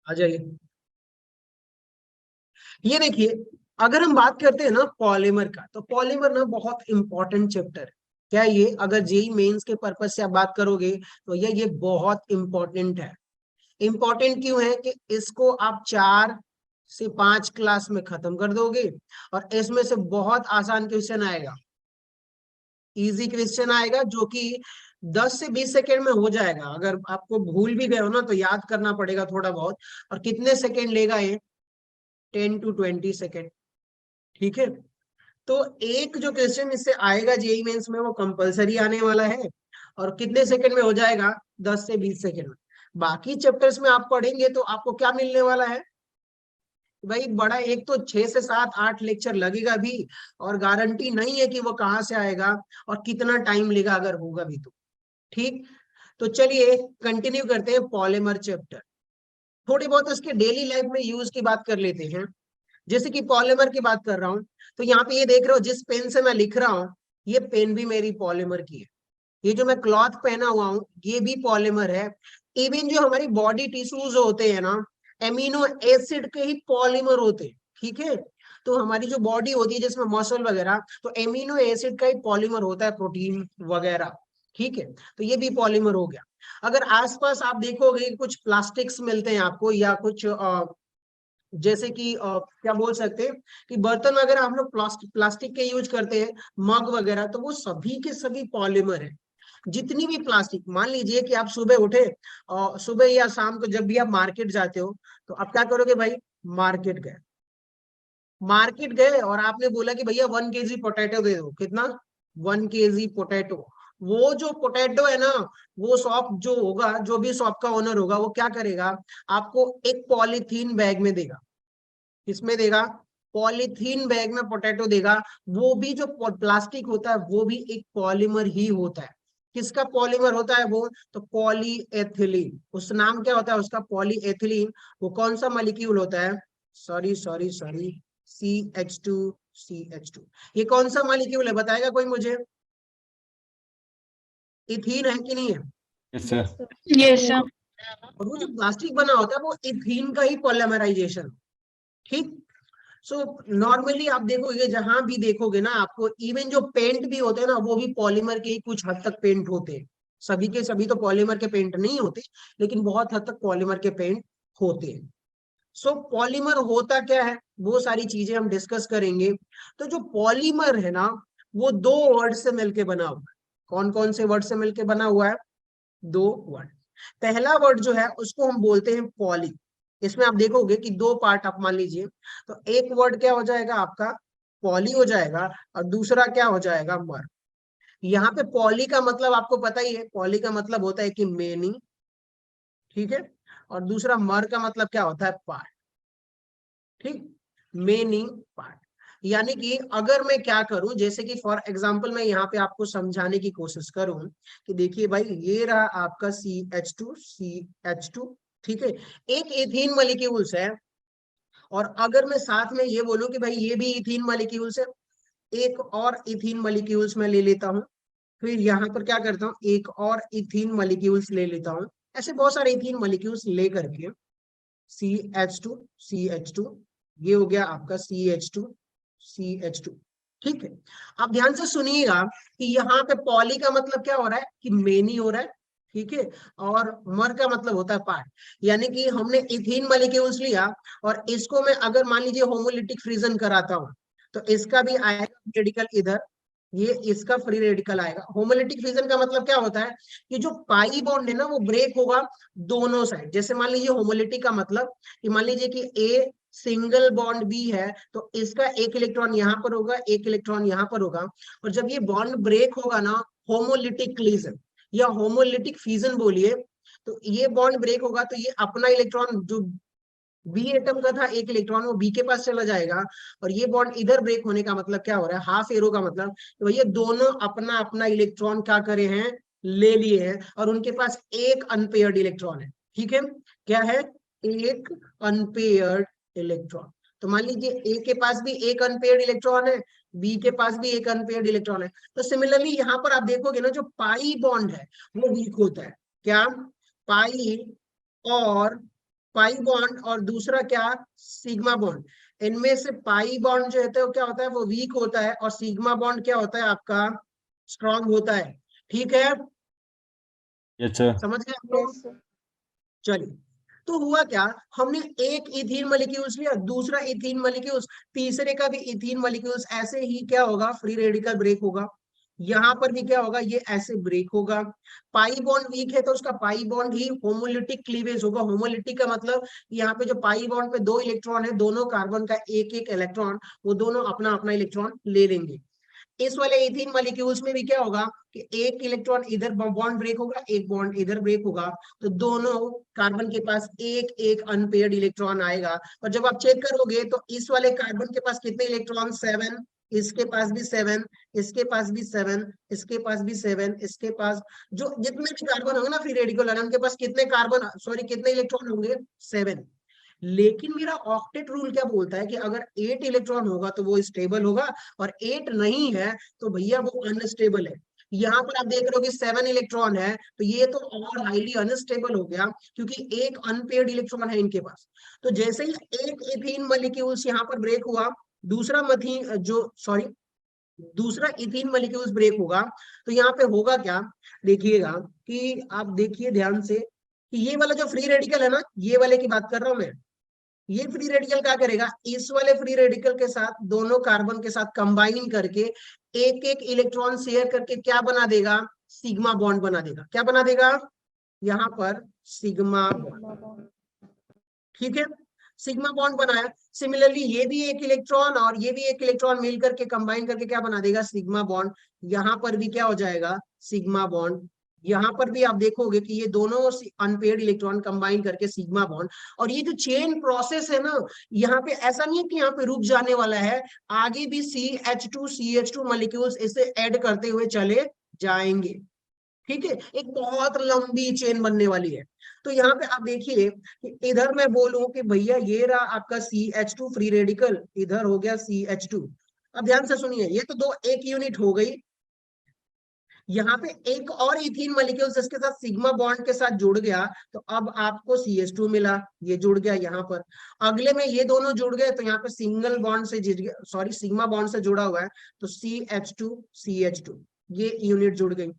आ जाइए। ये देखिए, अगर हम बात करते हैं ना पॉलीमर का, तो पॉलीमर ना बहुत इंपॉर्टेंट चैप्टर है। क्या ये, अगर जेई मेंस के पर्पज से आप बात करोगे तो ये बहुत इंपॉर्टेंट है। इंपॉर्टेंट क्यों है कि इसको आप 4 से 5 क्लास में खत्म कर दोगे और इसमें से बहुत आसान क्वेश्चन आएगा, इजी क्वेश्चन आएगा, जो कि 10 से 20 सेकेंड में हो जाएगा। अगर आपको भूल भी गए हो ना तो याद करना पड़ेगा थोड़ा बहुत। और कितने सेकेंड लेगा ये? 10 to 20 सेकेंड। ठीक है। तो एक जो क्वेश्चन इससे आएगा जेई मेंस में, वो कंपलसरी आने वाला है। और कितने सेकंड में हो जाएगा? 10 से 20 सेकंड में। बाकी चैप्टर्स में आप पढ़ेंगे तो आपको क्या मिलने वाला है भाई? बड़ा एक तो 6 से 7 8 लेक्चर लगेगा भी, और गारंटी नहीं है कि वो कहाँ से आएगा और कितना टाइम लेगा अगर होगा भी तो। ठीक। तो चलिए कंटिन्यू करते हैं पॉलीमर चैप्टर। थोड़ी बहुत इसके डेली लाइफ में यूज की बात कर लेते हैं। जैसे कि पॉलीमर की बात कर रहा हूं, तो यहाँ पे ये देख रहे हो, जिस पेन से मैं लिख रहा हूँ, ये पेन भी मेरी पॉलीमर की है। ये जो मैं क्लॉथ पहना हुआ हूँ, ये भी पॉलीमर है। इवन जो हमारी बॉडी टिश्यूज होते हैं ना, एमिनो एसिड के ही पॉलीमर होते हैं। ठीक है। तो हमारी जो बॉडी होती है जिसमें मसल वगैरह, तो एमिनो एसिड का ही पॉलीमर होता है, प्रोटीन वगैरह। ठीक है। तो ये भी पॉलीमर हो गया। अगर आसपास आप देखोगे कुछ प्लास्टिक्स मिलते हैं आपको, या कुछ जैसे कि क्या बोल सकते हैं कि बर्तन वगैरह हम लोग प्लास्टिक के यूज करते हैं, मग वगैरह, तो वो सभी के सभी पॉलीमर है। जितनी भी प्लास्टिक, मान लीजिए कि आप सुबह उठे और सुबह या शाम को जब भी आप मार्केट जाते हो, तो आप क्या करोगे भाई? मार्केट गए, मार्केट गए और आपने बोला कि भैया 1 kg पोटैटो दे दो। कितना? 1 kg पोटैटो। वो जो पोटैटो है ना, वो शॉप जो होगा, जो भी शॉप का ओनर होगा, वो क्या करेगा? आपको एक पॉलीथीन बैग में देगा। किसमें देगा? पॉलीथीन बैग में पोटैटो देगा। वो भी जो प्लास्टिक होता है वो भी एक पॉलीमर ही होता है। किसका पॉलीमर होता है वो? तो पॉलीएथिलीन। उस नाम क्या होता है उसका? पॉलीएथिलीन। वो कौन सा मॉलिक्यूल होता है? Sorry sorry sorry, CH2। CH2, ये कौन सा मॉलिक्यूल है बताएगा कोई मुझे? इथीन है कि नहीं है? Yes sir. Yes sir. और वो जो प्लास्टिक बना होता है वो इथीन का ही पॉलीमराइजेशन। ठीक। सो नॉर्मली आप देखोगे, जहां भी देखोगे ना आपको, इवन जो पेंट भी होते हैं ना, वो भी पॉलीमर के ही कुछ हद तक पेंट होते हैं। सभी के सभी तो पॉलीमर के पेंट नहीं होते, लेकिन बहुत हद तक पॉलीमर के पेंट होते हैं। सो पॉलीमर होता क्या है, वो सारी चीजें हम डिस्कस करेंगे। तो जो पॉलीमर है ना, वो 2 वर्ड से मिलके बना हुआ है। कौन कौन से वर्ड से मिलके बना हुआ है? 2 वर्ड। पहला वर्ड जो है उसको हम बोलते हैं पॉली। इसमें आप देखोगे कि 2 पार्ट आप मान लीजिए, तो एक वर्ड क्या हो जाएगा आपका? पॉली हो जाएगा। और दूसरा क्या हो जाएगा? मर। यहाँ पे पॉली का मतलब आपको पता ही है, पॉली का मतलब होता है कि मेनी। ठीक है। और दूसरा मर का मतलब क्या होता है? पार्ट। ठीक। Many part. यानी कि अगर मैं क्या करूं, जैसे कि फॉर एग्जांपल मैं यहाँ पे आपको समझाने की कोशिश करूं कि देखिए भाई, ये रहा आपका CH2। CH2। ठीक है। एक इथीन मॉलिक्यूल्स है। और अगर मैं साथ में ये बोलूं कि भाई ये भी इथीन मॉलिक्यूल्स है, एक और इथीन मॉलिक्यूल्स मैं ले लेता हूँ। फिर यहाँ पर क्या करता हूँ? एक और इथीन मॉलिक्यूल्स ले लेता हूँ। ऐसे बहुत सारे इथीन मॉलिक्यूल्स ले करके CH2। CH2, ये हो गया आपका CH2। CH2। ठीक है। आप ध्यान से सुनिएगा कि यहाँ पे पॉली का मतलब क्या हो रहा है? कि मेनी हो रहा है। ठीक है। और मर का मतलब होता है पार्ट। यानी कि हमने इथीन मॉलिक्यूल्स लिया, और इसको मैं अगर मान लीजिए होमोलिटिक फ्रीजन कराता हूं, तो इसका भी आएगा रेडिकल इधर, ये इसका फ्री रेडिकल आएगा। होमोलिटिक फ्रीजन का मतलब क्या होता है? कि जो पाई बॉन्ड है ना, वो ब्रेक होगा दोनों साइड। जैसे मान लीजिए होमोलिटिक का मतलब कि मान लीजिए कि ए सिंगल बॉन्ड बी है, तो इसका एक इलेक्ट्रॉन यहाँ पर होगा, एक इलेक्ट्रॉन यहाँ पर होगा। और जब ये बॉन्ड ब्रेक होगा ना, होमोलिटिक क्लीजन या होमोलिटिक फ्यूजन बोलिए, तो ये बॉन्ड ब्रेक होगा, तो ये अपना इलेक्ट्रॉन जो बी एटम का था एक इलेक्ट्रॉन, वो बी के पास चला जाएगा। और ये बॉन्ड इधर ब्रेक होने का मतलब क्या हो रहा है? हाफ एरो का मतलब तो भैया दोनों अपना अपना इलेक्ट्रॉन क्या करे हैं? ले लिए हैं। और उनके पास एक अनपेयर्ड इलेक्ट्रॉन है। ठीक है। क्या है? एक अनपेयर्ड इलेक्ट्रॉन। तो मान लीजिए ए के पास भी एक अनपेयर्ड इलेक्ट्रॉन है, बी के पास भी एक अनपेयर्ड इलेक्ट्रॉन है। तो सिमिलरली यहाँ पर आप देखोगे ना, जो पाई बॉन्ड है वो वीक होता है। क्या? पाई और पाई बॉन्ड और दूसरा क्या, सिग्मा बॉन्ड। इनमें से पाई बॉन्ड जो होता है वो क्या होता है, वो वीक होता है, और सिग्मा बॉन्ड क्या होता है आपका, स्ट्रांग होता है। ठीक है, यस सर। समझ गए आप लोग? Yes, sir. चलिए, तो हुआ क्या, हमने एक इथीन मॉलिक्यूल्स लिया, दूसरा इथीन मॉलिक्यूल्स, तीसरे का भी इथीन मॉलिक्यूल्स, ऐसे ही क्या होगा, फ्री रेडिकल ब्रेक होगा। यहाँ पर भी क्या होगा, ये ऐसे ब्रेक होगा। पाई बॉन्ड वीक है तो उसका पाई बॉन्ड ही होमोलिटिक क्लीवेज होगा। होमोलिटिक का मतलब यहाँ पे जो पाई बॉन्ड पे 2 इलेक्ट्रॉन है, दोनों कार्बन का एक एक इलेक्ट्रॉन, वो दोनों अपना अपना इलेक्ट्रॉन ले लेंगे। इस वाले एथीन मॉलिक्यूल्स में भी क्या होगा कि एक इलेक्ट्रॉन इधर बॉन्ड ब्रेक होगा, एक बॉन्ड इधर ब्रेक होगा, तो दोनों कार्बन के पास एक एक अनपेयर्ड इलेक्ट्रॉन आएगा। और जब आप चेक करोगे तो इस वाले कार्बन के पास कितने इलेक्ट्रॉन, 7, इसके पास भी 7, इसके पास भी 7, इसके पास भी 7, इसके पास, जो जितने भी कार्बन होंगे ना फ्री रेडिकल वाले, उनके पास कितने कार्बन, सॉरी कितने इलेक्ट्रॉन होंगे, 7। लेकिन मेरा ऑक्टेट रूल क्या बोलता है कि अगर 8 इलेक्ट्रॉन होगा तो वो स्टेबल होगा, और 8 नहीं है तो भैया वो अनस्टेबल है। यहाँ पर आप देख रहे हो कि 7 इलेक्ट्रॉन है, तो ये तो और हाईली अनस्टेबल हो गया, क्योंकि एक अनपेयर्ड इलेक्ट्रॉन है इनके पास। तो जैसे ही एक इथीन मॉलिक्यूल्स यहाँ पर ब्रेक हुआ, दूसरा मथीन जो सॉरी दूसरा इथीन मॉलिक्यूल्स ब्रेक होगा, तो यहाँ पे होगा क्या, देखिएगा कि आप देखिए ध्यान से कि ये वाला जो फ्री रेडिकल है ना, ये वाले की बात कर रहा हूं मैं, ये फ्री रेडिकल क्या करेगा, इस वाले फ्री रेडिकल के साथ दोनों कार्बन के साथ कंबाइन करके एक एक इलेक्ट्रॉन शेयर करके क्या बना देगा, सिग्मा बॉन्ड बना देगा। क्या बना देगा, यहाँ पर सिग्मा बॉन्ड। Sigma bond. ठीक है, सिग्मा बॉन्ड बनाया। सिमिलरली ये भी एक इलेक्ट्रॉन और ये भी एक इलेक्ट्रॉन मिलकर के कंबाइन करके क्या बना देगा, सिग्मा बॉन्ड। यहाँ पर भी क्या हो जाएगा, सिग्मा बॉन्ड। यहाँ पर भी आप देखोगे कि ये दोनों अनपेयर्ड इलेक्ट्रॉन कंबाइन करके सिग्मा बॉन्ड। और ये जो चेन प्रोसेस है ना, यहाँ पे ऐसा नहीं है कि यहाँ पे रुक जाने वाला है, आगे भी CH2 मॉलिक्यूल्स इसे ऐड करते हुए चले जाएंगे। ठीक है, एक बहुत लंबी चेन बनने वाली है। तो यहाँ पे आप देखिए कि इधर मैं बोलूं कि भैया ये रहा आपका CH2 फ्री रेडिकल, इधर हो गया CH2। अब ध्यान से सुनिए, ये तो दो एक यूनिट हो गई। यहाँ पे एक और इथीन मॉलिक्यूल जिसके साथ सिग्मा बॉन्ड के साथ जुड़ गया, तो अब आपको CH2 मिला, ये जुड़ गया यहाँ पर। अगले में ये दोनों जुड़ गए तो यहाँ पे सिंगल बॉन्ड से सॉरी सिग्मा बॉन्ड से जुड़ा हुआ है, तो CH2 ये यूनिट जुड़ गई।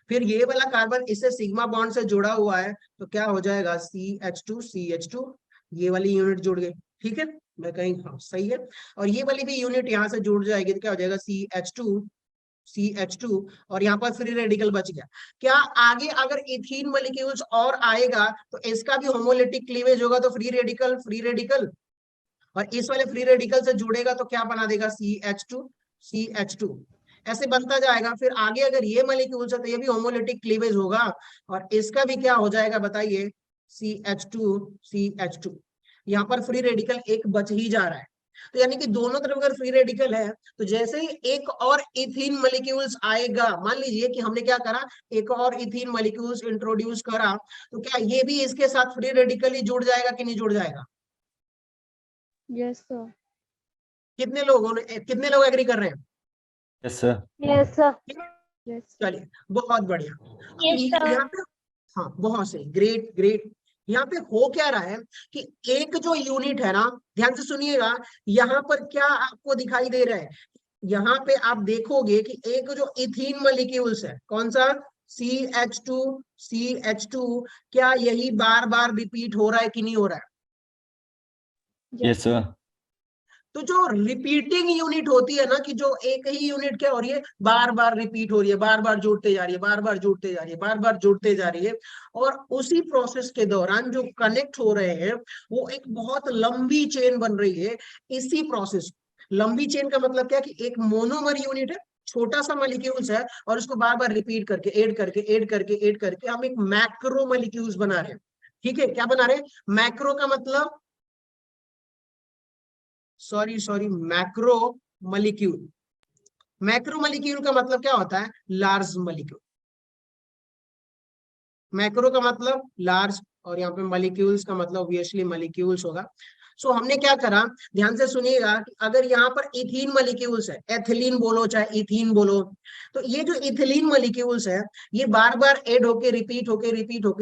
फिर ये वाला कार्बन इससे सिग्मा बॉन्ड से जुड़ा हुआ है, तो क्या हो जाएगा, CH2 ये वाली यूनिट जुड़ गई। ठीक है, मैं कहीं, हाँ सही है। और ये वाली भी यूनिट यहाँ से जुड़ जाएगी, तो क्या हो जाएगा, CH2 और यहाँ पर फ्री रेडिकल बच गया। क्या आगे अगर इथीन मॉलिक्यूल्स और आएगा तो इसका भी होमोलिटिक क्लीवेज होगा, तो फ्री रेडिकल, और इस वाले फ्री रेडिकल से जुड़ेगा तो क्या बना देगा, CH2 ऐसे बनता जाएगा। फिर आगे अगर ये मॉलिक्यूल्स है तो ये भी होमोलिटिक क्लीवेज होगा, और इसका भी क्या हो जाएगा बताइए, CH2। यहाँ पर फ्री रेडिकल एक बच ही जा रहा है। तो यानी कि दोनों तरफ अगर फ्री रेडिकल है, तो जैसे ही एक और इथीन मॉलिक्यूल्स आएगा, मान लीजिए कि हमने क्या करा, एक और इथीन मॉलिक्यूल्स इंट्रोड्यूस करा, तो क्या ये भी इसके साथ फ्री रेडिकली जुड़ जाएगा कि नहीं जुड़ जाएगा? Yes, sir. कितने लोग एग्री कर रहे हैं? Yes sir. Yes, sir. Yes, sir. चलिए, बहुत बढ़िया। Yes, sir. यहाँ पे, हाँ बहुत सही, ग्रेट। यहाँ पे हो क्या रहा है कि एक जो यूनिट है ना, ध्यान से सुनिएगा, यहाँ पर क्या आपको दिखाई दे रहा है, यहाँ पे आप देखोगे कि एक जो इथीन मॉलिक्यूल्स है, कौन सा, CH2, क्या यही बार बार रिपीट हो रहा है कि नहीं हो रहा है? Yes sir. तो जो रिपीटिंग यूनिट होती है ना, कि जो एक ही यूनिट क्या हो रही है, बार बार रिपीट हो रही है, बार बार जुड़ते जा रही है, बार बार जुड़ते जा रही है, बार बार जुड़ते जा रही है, और उसी प्रोसेस के दौरान जो कनेक्ट हो रहे हैं वो एक बहुत लंबी चेन बन रही है। इसी प्रोसेस, लंबी चेन का मतलब क्या कि एक मोनोमर यूनिट है, छोटा सा मॉलिक्यूल्स है, और उसको बार बार रिपीट करके ऐड करके हम एक मैक्रो मॉलिक्यूल्स बना रहे हैं। ठीक है, क्या बना रहे हैं, मैक्रो का मतलब सॉरी मैक्रो मॉलिक्यूल का मतलब क्या होता है, लार्ज मॉलिक्यूल। मैक्रो का मतलब लार्ज, और यहाँ पे मॉलिक्यूल्स का मतलब ऑब्वियसली मॉलिक्यूल्स होगा। सो हमने क्या करा, ध्यान से सुनिएगा कि अगर यहाँ पर इथीन मॉलिक्यूल्स है, एथिलीन बोलो चाहे इथीन बोलो, तो ये जो इथिलीन मॉलिक्यूल्स है ये बार बार ऐड होके रिपीट होके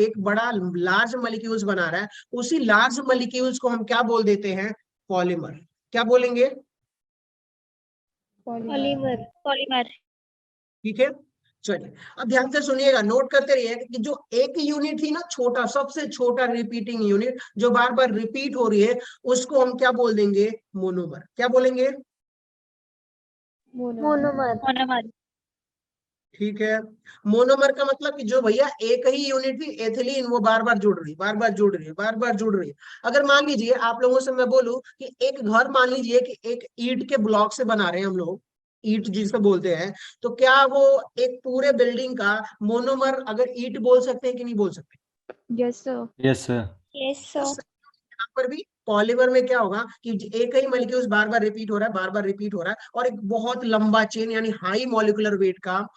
एक बड़ा लार्ज मॉलिक्यूल्स बना रहा है। उसी लार्ज मॉलिक्यूल्स को हम क्या बोल देते हैं, पॉलीमर। क्या बोलेंगे, पॉलीमर। पॉलीमर। ठीक है। चलिए अब ध्यान से सुनिएगा, नोट करते रहिए कि जो एक यूनिट थी ना, छोटा, सबसे छोटा रिपीटिंग यूनिट जो बार बार रिपीट हो रही है, उसको हम क्या बोल देंगे, मोनोमर। क्या बोलेंगे, मोनोमर। मोनोमर। ठीक है। मोनोमर का मतलब कि जो भैया एक ही यूनिट थी एथिलीन, वो बार बार जुड़ रही, बार बार जुड़ रही है, बार बार जुड़ रही है। अगर मान लीजिए आप लोगों से मैं बोलूं कि एक घर, मान लीजिए कि एक ईंट के ब्लॉक से बना रहे हैं हम लोग, ईंट जिसे बोलते हैं, तो क्या वो एक पूरे बिल्डिंग का मोनोमर अगर ईंट बोल सकते हैं कि नहीं बोल सकते? Yes sir. Yes, sir. Yes sir. यहाँ पर भी पॉलीमर में क्या होगा कि एक ही मॉलिक्यूल्स बार बार रिपीट हो रहा है, बार बार रिपीट हो रहा है, और एक बहुत लंबा चेन यानी हाई मॉलिक्यूलर वेट का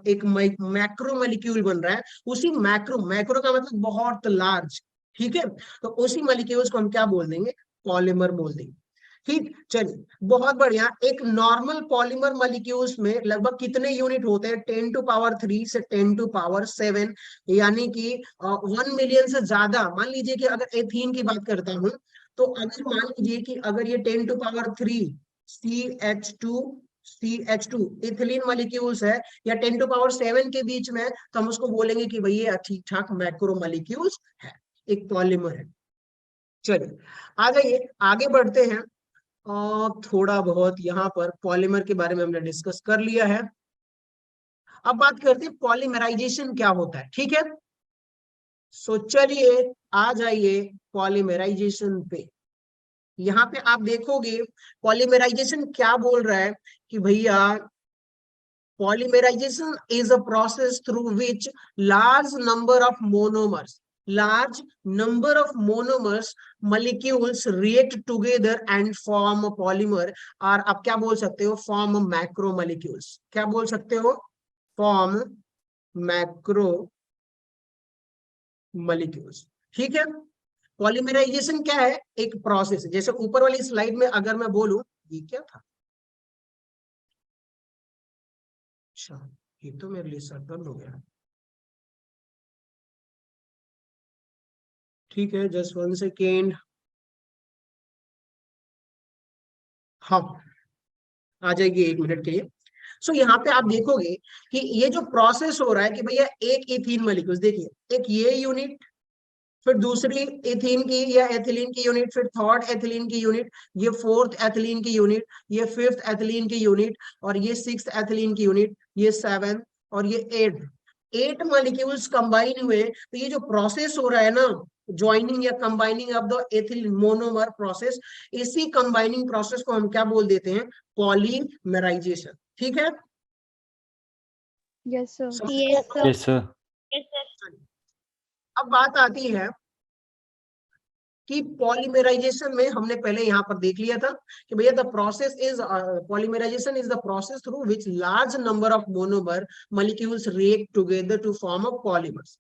एक मैक्रो मॉलिक्यूल बन रहा है। उसी मैक्रो का मतलब बहुत लार्ज, ठीक है। तो उसी मॉलिक्यूल्स को हम क्या बोल देंगे, पॉलीमर बोल देंगे। ठीक, चलिए बहुत बढ़िया। एक नॉर्मल पॉलीमर मॉलिक्यूल्स में लगभग कितने यूनिट होते हैं, 10⁻³ से 10⁻7, यानी कि 1 मिलियन से ज्यादा। मान लीजिए कि अगर एथीन की बात करता हूं, तो अगर मान लीजिए कि अगर ये 10⁻³ CH2 इथिलीन मॉलिक्यूल्स है, या 10⁻7 के बीच में, तो हम उसको बोलेंगे कि भाई ये ठीक ठाक मैक्रो मॉलिक्यूल्स है, एक पॉलीमर है। चलिए आ जाइए, आगे बढ़ते हैं। और थोड़ा बहुत यहाँ पर पॉलीमर के बारे में हमने डिस्कस कर लिया है। अब बात करते हैं पॉलीमराइजेशन क्या होता है, ठीक है। सो चलिए आ जाइए पॉलीमराइजेशन पे। यहाँ पे आप देखोगे पॉलीमराइजेशन क्या बोल रहा है कि भैया polymerization is a process through which large number of monomers molecules react together and form a polymer, और आप क्या बोल सकते हो, form macromolecules। क्या बोल सकते हो, form macromolecules, ठीक है। पॉलीमराइजेशन क्या है, एक प्रोसेस। जैसे ऊपर वाली स्लाइड में अगर मैं बोलूं, ये क्या था, अच्छा ये तो मेरे लिए सर्कल हो गया, ठीक है, जस्ट 1 सेकेंड। हाँ आ जाएगी, 1 मिनट के लिए। सो यहाँ पे आप देखोगे कि ये जो प्रोसेस हो रहा है कि भैया एक इथीन मॉलिक्यूल्स, देखिए एक ये यूनिट, फिर दूसरी एथीन की या एथिलीन की यूनिट, फिर थर्ड एथिलीन की यूनिट, ये फोर्थ एथिलीन की यूनिट, ये फिफ्थ एथिलीन की यूनिट, और ये सिक्स्थ एथिलीन की यूनिट, ये 7 और ये 8 मॉलिक्यूल्स कंबाइन हुए। तो ये जो प्रोसेस हो रहा है ना, ज्वाइनिंग या combining of the ethyl monomer process, इसी कंबाइनिंग प्रोसेस को हम क्या बोल देते हैं, पॉलीमराइजेशन, ठीक है। Yes sir. समझ yes sir. Yes, sir. Yes sir. अब बात आती है कि पॉलीमराइजेशन में हमने पहले यहाँ पर देख लिया था कि भैया the process is polymerization is the process through which large number of monomer molecules react together to form a polymers.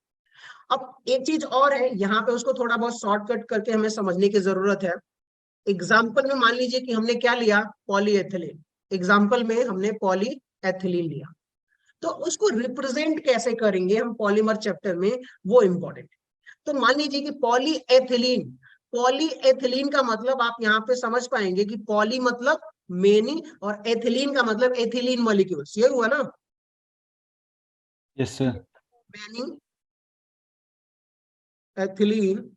अब एक चीज और है यहाँ पे, उसको थोड़ा बहुत शॉर्टकट करके हमें समझने की जरूरत है। एग्जाम्पल में मान लीजिए कि हमने क्या लिया, पॉलीएथिलीन। एग्जाम्पल में हमने पॉलीएथिलीन लिया, तो उसको रिप्रेजेंट कैसे करेंगे हम पॉलीमर चैप्टर में, वो इंपॉर्टेंट है। तो मान लीजिए कि पॉलीएथिलीन का मतलब आप यहाँ पे समझ पाएंगे कि पॉली मतलब मेनी, और एथिलीन का मतलब एथिलीन मॉलिक्यूल्स, ये हुआ ना, Yes, sir. Many ethylene,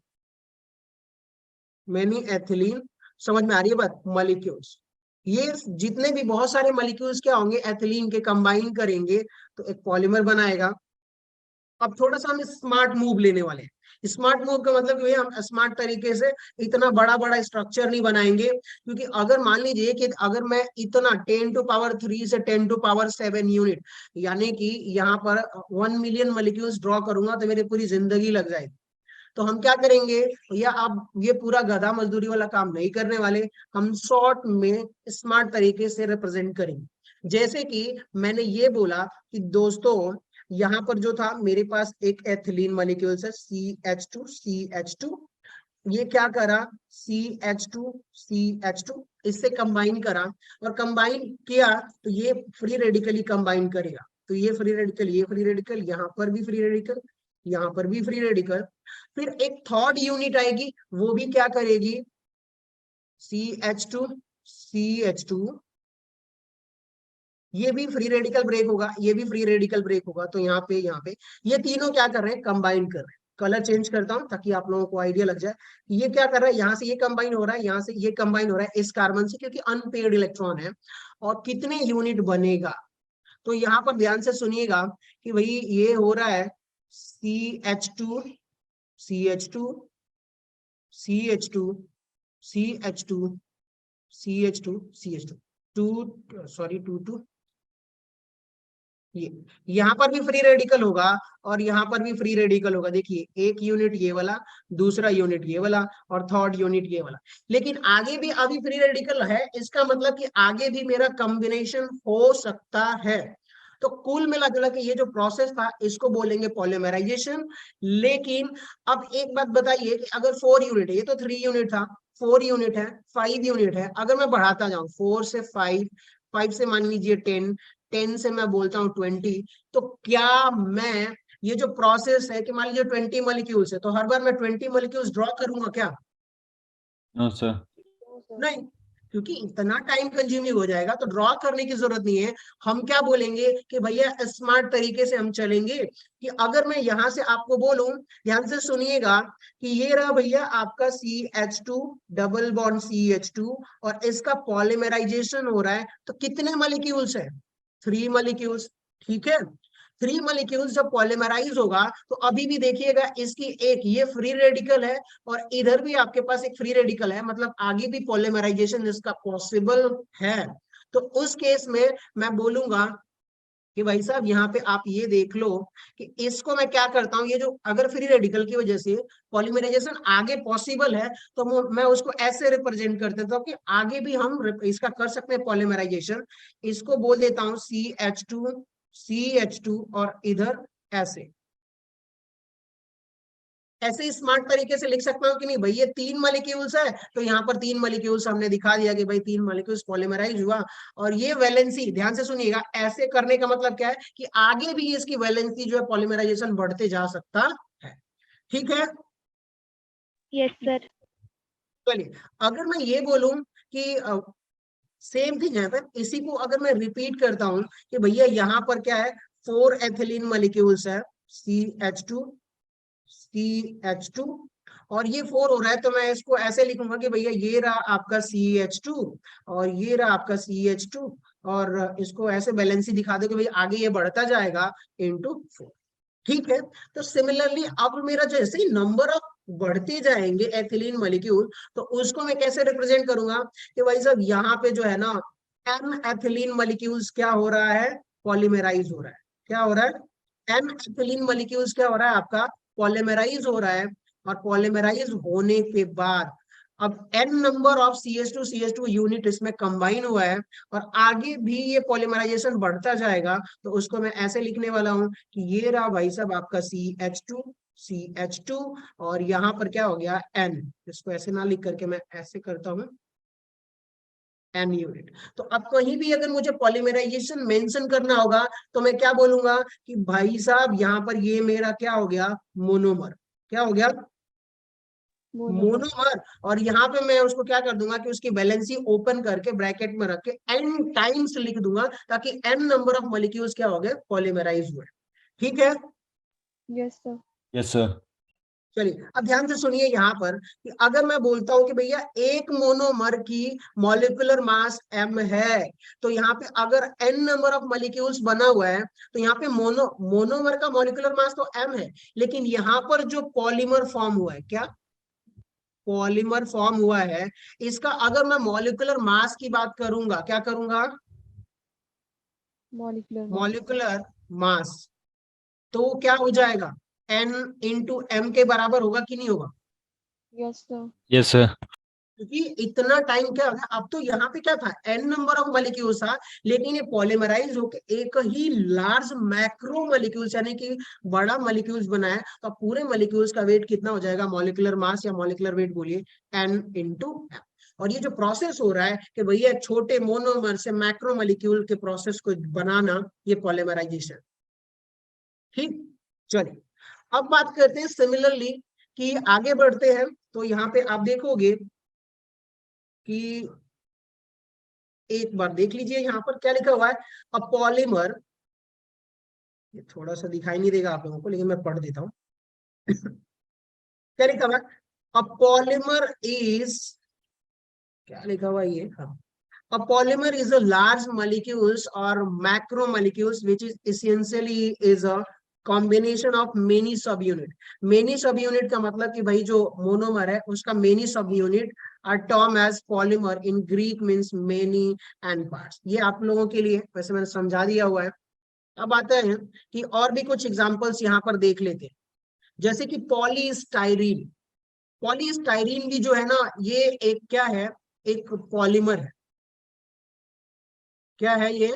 many ethylene, समझ में आ रही है बात, मॉलिक्यूल्स। ये जितने भी बहुत सारे मॉलिक्यूल्स क्या होंगे, एथिलीन के कंबाइन करेंगे तो एक पॉलीमर बनाएगा। अब थोड़ा सा हम स्मार्ट मूव लेने वाले हैं। स्मार्ट मूव का मतलब ये, हम स्मार्ट तरीके से इतना बड़ा बड़ा स्ट्रक्चर नहीं बनाएंगे, क्योंकि अगर मान लीजिए कि अगर मैं इतना 10⁻³ से 10⁻7 यूनिट, यानी कि यहाँ पर 1 मिलियन मॉलिक्यूल्स ड्रॉ करूंगा तो मेरी पूरी जिंदगी लग जाएगी। तो हम क्या करेंगे भैया, आप ये पूरा गधा मजदूरी वाला काम नहीं करने वाले, हम शॉर्ट में स्मार्ट तरीके से रिप्रेजेंट करेंगे। जैसे कि मैंने ये बोला कि दोस्तों यहाँ पर जो था मेरे पास एक एथिलीन मॉलिक्यूल्स है CH2, ये क्या करा, CH2 इससे कंबाइन करा, और कंबाइन किया तो ये फ्री रेडिकली कंबाइन करेगा, तो ये फ्री रेडिकल, ये फ्री रेडिकल, यहाँ पर भी फ्री रेडिकल, यहाँ पर भी फ्री रेडिकल। फिर एक थर्ड यूनिट आएगी, वो भी क्या करेगी, CH2, ये भी फ्री रेडिकल ब्रेक होगा, ये भी फ्री रेडिकल ब्रेक होगा, तो यहाँ पे ये तीनों क्या कर रहे हैं, कंबाइन कर रहे हैं। कलर चेंज करता हूं ताकि आप लोगों को आइडिया लग जाए, ये क्या कर रहा है, यहाँ से ये कंबाइन हो रहा है, यहाँ से ये कंबाइन हो रहा है इस कार्बन से, क्योंकि अनपेयर्ड इलेक्ट्रॉन है। और कितने यूनिट बनेगा, तो यहाँ पर ध्यान से सुनिएगा कि भाई ये हो रहा है CH2, CH2, CH2, CH2, CH2, CH2, 2 ये यहाँ पर भी फ्री रेडिकल होगा और यहाँ पर भी फ्री रेडिकल होगा। देखिए एक यूनिट ये वाला, दूसरा यूनिट ये वाला, और थर्ड यूनिट ये वाला। लेकिन आगे भी अभी फ्री रेडिकल है, इसका मतलब कि आगे भी मेरा कॉम्बिनेशन हो सकता है। तो कुल मिला जुला के ये जो प्रोसेस था इसको बोलेंगे पॉलीमराइजेशन। लेकिन अब एक बात बताइए कि अगर 4 यूनिट है, ये तो 3 यूनिट था, 4 यूनिट है, 5 यूनिट है, अगर मैं बढ़ाता जाऊं 4 से 5, 5 से मान लीजिए 10, 10 से मैं बोलता हूँ 20, तो क्या मैं ये जो प्रोसेस है कि मान लीजिए 20 मॉलिक्यूल्स है, तो हर बार मैं 20 मॉलिक्यूल्स ड्रॉ करूंगा क्या? No, sir. नहीं, क्योंकि इतना टाइम कंज्यूमिंग हो जाएगा, तो ड्रॉ करने की जरूरत नहीं है। हम क्या बोलेंगे कि भैया स्मार्ट तरीके से हम चलेंगे, कि अगर मैं यहां से आपको बोलूं, ध्यान से सुनिएगा, कि ये रहा भैया आपका CH2 डबल बॉन्ड CH2, और इसका पॉलीमराइजेशन हो रहा है, तो कितने मॉलिक्यूल्स है, 3 मॉलिक्यूल्स। ठीक है, 3 मॉलिक्यूल्स जब पॉलीमराइज होगा, तो अभी भी देखिएगा इसकी एक ये फ्री रेडिकल है, और इधर भी आपके पास एक फ्री रेडिकल है, मतलब आगे भी पॉलीमराइजेशन इसका पॉसिबल है। तो उस केस में मैं बोलूंगा कि भाई साहब यहाँ पे आप ये देख लो कि इसको मैं क्या करता हूँ, ये जो अगर फ्री रेडिकल की वजह से पॉलीमराइजेशन आगे पॉसिबल है, तो मैं उसको ऐसे रिप्रेजेंट कर देता हूँ कि आगे भी हम इसका कर सकते हैं पॉलीमराइजेशन। इसको बोल देता हूँ CH2 और इधर ऐसे ऐसे स्मार्ट तरीके से लिख सकता हूँ कि नहीं भाई, ये 3 मॉलिक्यूल्स है, तो यहाँ पर 3 मॉलिक्यूल्स हमने दिखा दिया कि भाई 3 मॉलिक्यूल्स पॉलीमराइज हुआ। और ये वैलेंसी ध्यान से सुनिएगा, ऐसे करने का मतलब क्या है कि आगे भी इसकी वैलेंसी जो है पॉलीमराइजेशन बढ़ते जा सकता है। ठीक है, यस सर। चलिए अगर मैं ये बोलूं कि सेम थिंग है, पर इसी को अगर मैं रिपीट करता हूं कि भैया यहाँ पर क्या है, 4 एथिलीन मॉलिक्यूल्स है, CH2, और ये 4 हो रहा है, तो मैं इसको ऐसे लिखूंगा कि भैया ये रहा आपका CH2 और ये रहा आपका CH2, और इसको ऐसे बैलेंसी दिखा दो कि भाई आगे ये बढ़ता जाएगा इनटू 4। ठीक है, तो सिमिलरली अब मेरा जैसे ही नंबर ऑफ बढ़ते जाएंगे एथिलीन मॉलिक्यूल, तो उसको मैं कैसे रिप्रेजेंट करूंगा कि भाई साहब यहाँ पे जो है ना, n एथिलीन मॉलिक्यूल्स क्या हो रहा है, पॉलीमराइज हो रहा है। क्या हो रहा है, n एथिलीन मॉलिक्यूल्स क्या हो रहा है आपका, पॉलीमराइज हो रहा है। और पॉलीमराइज होने के बाद अब n number of CH2 unit इसमें कंबाइन हुआ है, और आगे भी ये पॉलीमराइजेशन बढ़ता जाएगा, तो उसको मैं ऐसे लिखने वाला हूं कि ये रहा भाई साहब आपका CH2, और यहाँ पर क्या हो गया N, इसको ऐसे ना लिख करके मैं ऐसे करता हूं N यूनिट। तो अब कहीं भी अगर मुझे पॉलीमराइजेशन मेंशन करना होगा, तो मैं क्या बोलूंगा कि भाई साहब यहाँ पर ये मेरा क्या हो गया, मोनोमर। क्या हो गया, मोनोमर। और यहाँ पे मैं उसको क्या कर दूंगा कि उसकी वैलेंसी ओपन करके ब्रैकेट में रख के n टाइम्स लिख दूंगा, ताकि n नंबर ऑफ मॉलिक्यूल्स क्या हो गए, पॉलीमराइज हुए। ठीक है, यस सर। Yes, sir. चलिए अब ध्यान से सुनिए यहाँ पर कि अगर मैं बोलता हूं कि भैया एक मोनोमर की मॉलिक्यूलर मास m है, तो यहाँ पे अगर n नंबर ऑफ मॉलिक्यूल्स बना हुआ है, तो यहाँ पे मोनोमर का मॉलिक्यूलर मास तो m है, लेकिन यहाँ पर जो पॉलीमर फॉर्म हुआ है, क्या पॉलीमर फॉर्म हुआ है, इसका अगर मैं मॉलिक्यूलर मास की बात करूंगा, क्या करूंगा, मॉलिक्यूलर मास, तो क्या हो जाएगा, n इंटू m के बराबर होगा कि नहीं होगा? Yes sir. Yes, sir. क्योंकि इतना टाइम क्या हो गया, अब तो यहाँ पे क्या था, n नंबर ऑफ मॉलिक्यूल्स था, लेकिन ये पॉलीमराइज होकर एक ही लार्ज मैक्रो मॉलिक्यूल्स यानी कि बड़ा मॉलिक्यूल्स बनाया। तो पूरे मॉलिक्यूल्स का वेट कितना हो जाएगा, मॉलिक्यूलर मास या मॉलिक्यूलर वेट बोलिए, n इंटू m। और ये जो प्रोसेस हो रहा है कि भैया छोटे मोनोमर से मैक्रो मॉलिक्यूल के प्रोसेस को बनाना, ये पॉलीमराइजेशन। ठीक, चलिए अब बात करते हैं सिमिलरली कि आगे बढ़ते हैं। तो यहाँ पे आप देखोगे कि एक बार देख लीजिए यहाँ पर क्या लिखा हुआ है, अ पॉलीमर, ये थोड़ा सा दिखाई नहीं देगा आप लोगों को लेकिन मैं पढ़ देता हूँ। क्या लिखा हुआ है, अ पॉलीमर इज, क्या लिखा हुआ है ये, हाँ, a polymer is a large molecules or macromolecules which is essentially is a combination of many subunit। many subunit का मतलब कि भाई जो मोनोमर है उसका many subunit are term as polymer in Greek means many and parts। ये आप लोगों के लिए वैसे मैंने समझा दिया हुआ है। अब आता है कि और भी कुछ एग्जांपल्स यहाँ पर देख लेते हैं, जैसे कि पॉलीस्टाइरीन। पॉलीस्टाइरीन भी जो है ना, ये एक क्या है, एक पॉलीमर है। क्या है ये,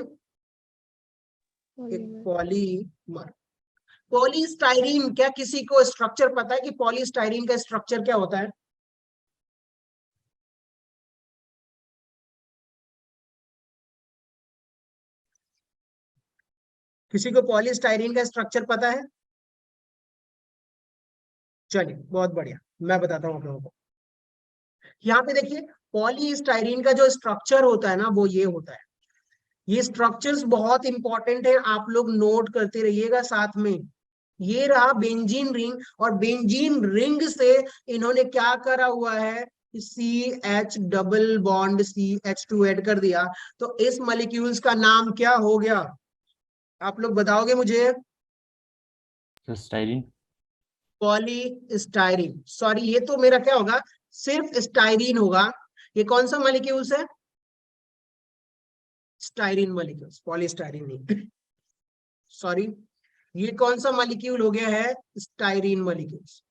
एक Polymer. पॉलीमर। पॉलीस्टाइरीन, क्या किसी को स्ट्रक्चर पता है कि पॉलीस्टाइरीन का स्ट्रक्चर क्या होता है? किसी को पॉलीस्टाइरीन का स्ट्रक्चर पता है? चलिए बहुत बढ़िया, मैं बताता हूँ आप लोगों को। यहाँ पे देखिए पॉलीस्टाइरीन का जो स्ट्रक्चर होता है ना, वो ये होता है। ये स्ट्रक्चर्स बहुत इंपॉर्टेंट है, आप लोग नोट करते रहिएगा साथ में। ये रहा बेंजीन रिंग, और बेंजीन रिंग से इन्होंने क्या करा हुआ है, CH double bond CH2 add कर दिया। तो इस मॉलिक्यूल्स का नाम क्या हो गया, आप लोग बताओगे मुझे? स्टाइरीन। पॉलीस्टाइरीन, सॉरी ये तो मेरा क्या होगा, सिर्फ स्टाइरीन होगा। ये कौन सा मॉलिक्यूल्स है, स्टाइरीन मॉलिक्यूल्स, पॉलीस्टाइरीन नहीं, सॉरी। ये कौन सा मॉलिक्यूल हो गया है, स्टाइरीन मॉलिक्यूल्स,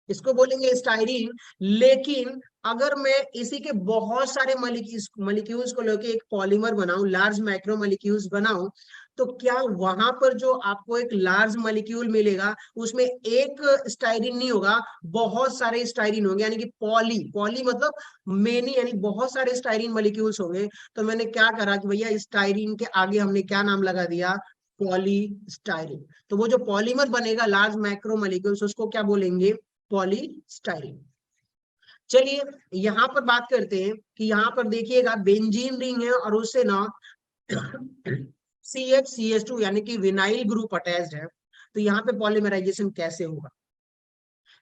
इसको बोलेंगे स्टाइरीन। लेकिन अगर मैं इसी के बहुत सारे मॉलिक्यूल्स को लेके एक पॉलीमर बनाऊं, लार्ज माइक्रो मॉलिक्यूल्स बनाऊं, तो क्या वहां पर जो आपको एक लार्ज मॉलिक्यूल मिलेगा उसमें एक स्टाइरीन नहीं होगा, बहुत सारे स्टाइरीन होंगे, यानी कि पॉली, पॉली मतलब मेनी, यानी बहुत सारे स्टाइरीन मॉलिक्यूल्स होंगे। तो मैंने क्या करा कि भैया स्टाइरीन के आगे हमने क्या नाम लगा दिया, पॉलीस्टाइरीन। तो वो जो पॉलीमर बनेगा लार्ज माइक्रो मॉलिक्यूल्स, उसको क्या बोलेंगे, पॉलीस्टाइरीन। चलिए यहां पर बात करते हैं कि यहां पर देखिएगा बेंजीन रिंग है और उससे ना CH CH2 यानी कि विनाइल ग्रुप अटैच्ड है। तो यहाँ पे पॉलीमराइजेशन कैसे होगा,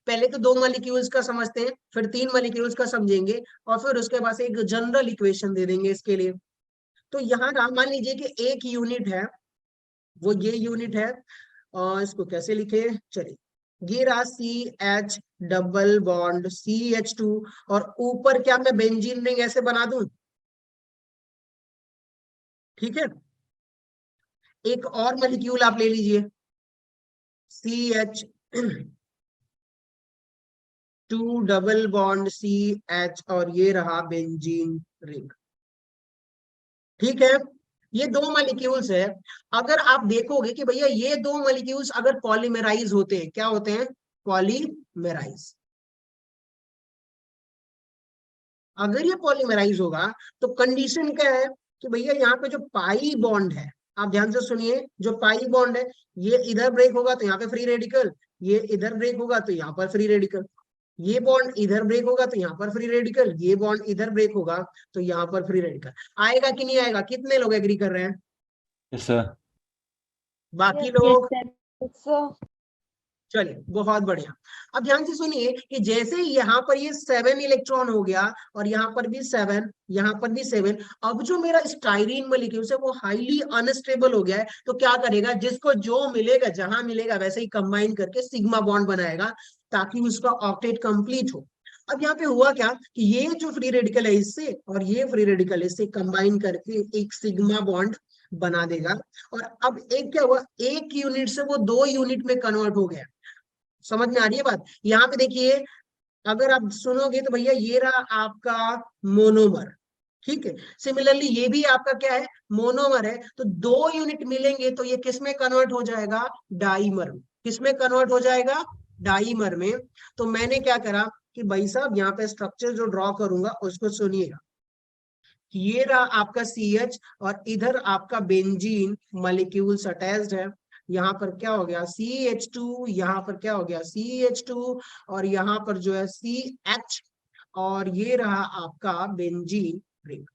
पहले तो दो मॉलिक्यूल्स का समझते हैं, फिर तीन मॉलिक्यूल्स का समझेंगे, और फिर उसके बाद एक जनरल इक्वेशन दे देंगे इसके लिए। तो यहाँ मान लीजिए कि एक यूनिट है, वो ये यूनिट है, और इसको कैसे लिखे, चलिए ये रहा CH डबल बॉन्ड CH2, और ऊपर क्या मैं बेंजीन रिंग ऐसे बना दूं, ठीक है। एक और मॉलिक्यूल आप ले लीजिए CH2 डबल बॉन्ड CH, और ये रहा बेंजीन रिंग, ठीक है। ये दो मॉलिक्यूल्स है। अगर आप देखोगे कि भैया ये दो मॉलिक्यूल्स अगर पॉलीमराइज होते हैं, क्या होते हैं, पॉलीमराइज। अगर ये पॉलीमराइज होगा तो कंडीशन क्या है कि भैया यहाँ पे जो पाई बॉन्ड है, आप ध्यान से सुनिए, जो पाई बॉन्ड है, ये इधर ब्रेक होगा तो यहाँ पे फ्री रेडिकल, ये इधर ब्रेक होगा तो यहाँ पर फ्री रेडिकल, ये बॉन्ड इधर ब्रेक होगा तो यहाँ पर फ्री रेडिकल, ये बॉन्ड इधर ब्रेक होगा तो यहाँ पर फ्री रेडिकल। आएगा कि नहीं आएगा, कितने लोग एग्री कर रहे हैं, यस सर। बाकी Yes, लोग? sir. चलिए बहुत बढ़िया। अब ध्यान से सुनिए कि जैसे ही यहाँ पर ये 7 इलेक्ट्रॉन हो गया, और यहाँ पर भी 7, यहाँ पर भी 7, अब जो मेरा स्टाइरीन मॉलिक्यूल है वो हाईली अनस्टेबल हो गया है। तो क्या करेगा, जिसको जो मिलेगा जहां मिलेगा वैसे ही कंबाइन करके सिग्मा बॉन्ड बनाएगा, ताकि उसका ऑक्टेट कंप्लीट हो। अब यहाँ पे हुआ क्या कि ये जो फ्री रेडिकल है इससे, और ये फ्री रेडिकल इससे कंबाइन करके एक सिग्मा बॉन्ड बना देगा। और अब एक क्या हुआ, एक यूनिट से वो 2 यूनिट में कन्वर्ट हो गया। समझ में आ रही है बात, यहाँ पे देखिए अगर आप सुनोगे तो भैया ये रहा आपका मोनोमर, ठीक है। सिमिलरली ये भी आपका क्या है, मोनोमर है। तो 2 यूनिट मिलेंगे तो ये किस में कन्वर्ट हो जाएगा, डाइमर में। किस में कन्वर्ट हो जाएगा, डाइमर में। तो मैंने क्या करा कि भाई साहब यहाँ पे स्ट्रक्चर जो ड्रॉ करूंगा उसको सुनिएगा। ये रहा आपका CH और इधर आपका बेंजीन मॉलिक्यूल्स अटैच्ड है। यहाँ पर क्या हो गया CH2, यहाँ पर क्या हो गया CH2, और यहाँ पर जो है CH, और ये रहा आपका बेंजीन रिंग,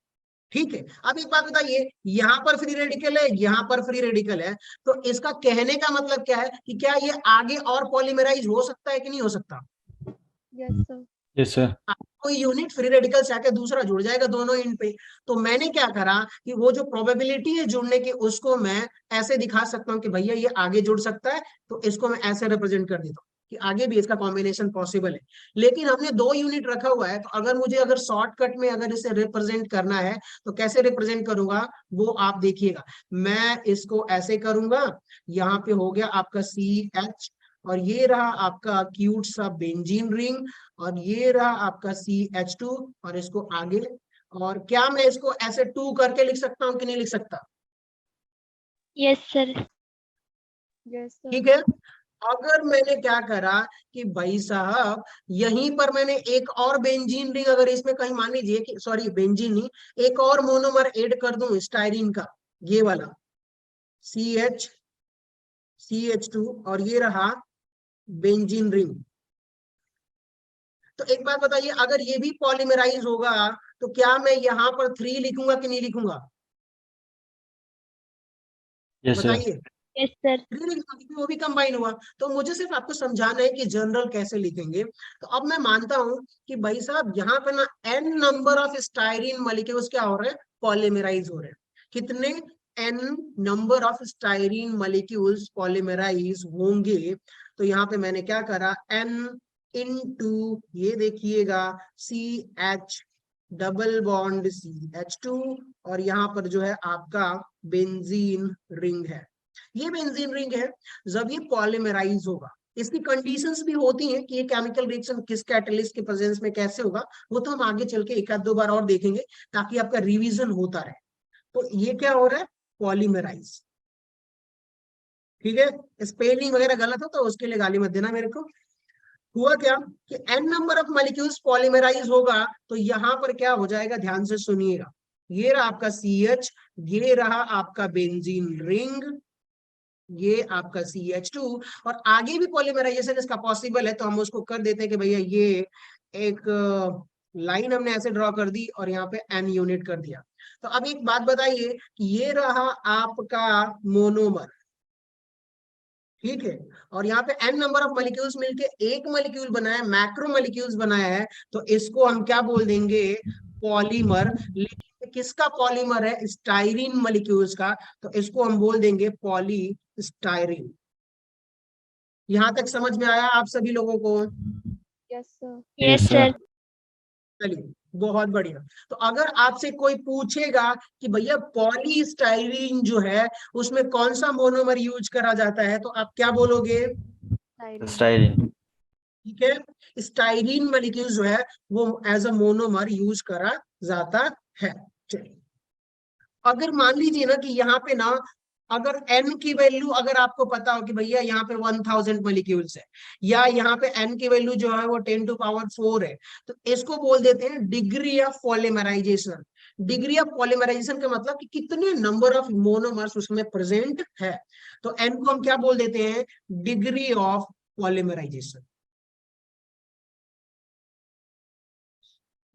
ठीक है। अब एक बात बताइए, यहाँ पर फ्री रेडिकल है, यहाँ पर फ्री रेडिकल है, तो इसका कहने का मतलब क्या है कि क्या ये आगे और पॉलीमराइज हो सकता है कि नहीं हो सकता। Yes, sir. Yes, sir. कोई यूनिट फ्री रेडिकल से आके दूसरा जुड़ जाएगा दोनों एंड पे। तो मैंने क्या करा कि वो जो प्रोबेबिलिटी है जुड़ने की उसको मैं ऐसे दिखा सकता हूँ कि भैया ये आगे जुड़ सकता है, तो इसको मैं ऐसे रिप्रेजेंट कर देता हूँ कि आगे भी इसका कॉम्बिनेशन पॉसिबल है। लेकिन हमने 2 यूनिट रखा हुआ है, तो अगर मुझे अगर शॉर्टकट में अगर इसे रिप्रेजेंट करना है तो कैसे रिप्रेजेंट करूंगा वो आप देखिएगा। मैं इसको ऐसे करूंगा, यहाँ पे हो गया आपका CH, और ये रहा आपका क्यूट सा बेंजीन रिंग, और ये रहा आपका CH2, और इसको आगे। और क्या मैं इसको ऐसे 2 करके लिख सकता हूँ कि नहीं लिख सकता, Yes, sir. Yes, sir. ठीक है। अगर मैंने क्या करा कि भाई साहब यहीं पर मैंने एक और बेंजीन रिंग, अगर इसमें कहीं मान लीजिए कि सॉरी बेंजीन नहीं, एक और मोनोमर ऐड कर दूं स्टाइरिन का, ये वाला CH CH2, और ये रहा बेंजीन रिंग। तो एक बात बताइए, अगर ये भी पॉलीमराइज होगा तो क्या मैं यहाँ पर 3 लिखूंगा कि नहीं लिखूंगा, Yes, sir. बताइए। Yes, sir. 3 लिखूंगा क्योंकि वो भी कंबाइन हुआ। तो मुझे सिर्फ आपको समझाना है कि जनरल कैसे लिखेंगे। तो अब मैं मानता हूं कि भाई साहब यहाँ पे ना n number of styrene molecules क्या हो रहे हैं, पॉलीमराइज हो रहे हैं। कितने, n number of styrene molecules polymerize होंगे। तो यहाँ पे मैंने क्या करा, n इनटू ये देखिएगा CH डबल बॉन्ड CH2, और यहाँ पर जो है आपका बेंजीन रिंग है। ये बेंजीन रिंग है। जब ये पॉलीमराइज होगा, इसकी कंडीशंस भी होती हैं कि ये केमिकल रिएक्शन किस कैटलिस्ट के प्रेजेंस में कैसे होगा, वो तो हम आगे चल के एक आध 2 बार और देखेंगे ताकि आपका रिवीजन होता रहे। तो ये क्या हो रहा है, पॉलीमराइज, ठीक है। स्पेलिंग वगैरह गलत हो तो उसके लिए गाली मत देना मेरे को। हुआ क्या कि n number of molecules polymerize होगा, तो यहाँ पर क्या हो जाएगा, ध्यान से सुनिएगा। ये रहा आपका CH, ये रहा आपका बेंजीन रिंग, ये आपका CH2, और आगे भी पॉलीमराइजेशन इसका पॉसिबल है, तो हम उसको कर देते हैं कि भैया ये एक लाइन हमने ऐसे ड्रॉ कर दी और यहाँ पे n यूनिट कर दिया। तो अब एक बात बताइए कि ये रहा आपका मोनोमर, ठीक है, और यहाँ पे n नंबर ऑफ मॉलिक्यूल्स मिलके एक मॉलिक्यूल बनाया, मैक्रो मॉलिक्यूल्स बनाया है, तो इसको हम क्या बोल देंगे, पॉलीमर। लेकिन किसका पॉलीमर है, स्टाइरिन मॉलिक्यूल्स का, तो इसको हम बोल देंगे पॉलीस्टाइरिन। यहां तक समझ में आया आप सभी लोगों को, Yes, sir. Yes, sir. चलिए बहुत बढ़िया। तो अगर आपसे कोई पूछेगा कि भैया पॉलीस्टाइरीन जो है उसमें कौन सा मोनोमर यूज करा जाता है, तो आप क्या बोलोगे, Styrene. Styrene. ठीक है। स्टाइरीन मॉलिक्यूल जो है वो एज अ मोनोमर यूज करा जाता है। चलिए, अगर मान लीजिए ना कि यहाँ पे ना अगर n की वैल्यू अगर आपको पता हो कि भैया यहाँ पे 1000 मॉलिक्यूल्स है, या यहाँ पे n की वैल्यू जो है वो 10 टू पावर 4 है, तो इसको बोल देते हैं degree of polymerization. Degree of polymerization का मतलब कि कितने नंबर ऑफ मोनोमर्स उसमें प्रेजेंट है। तो n को हम क्या बोल देते हैं, degree of polymerization,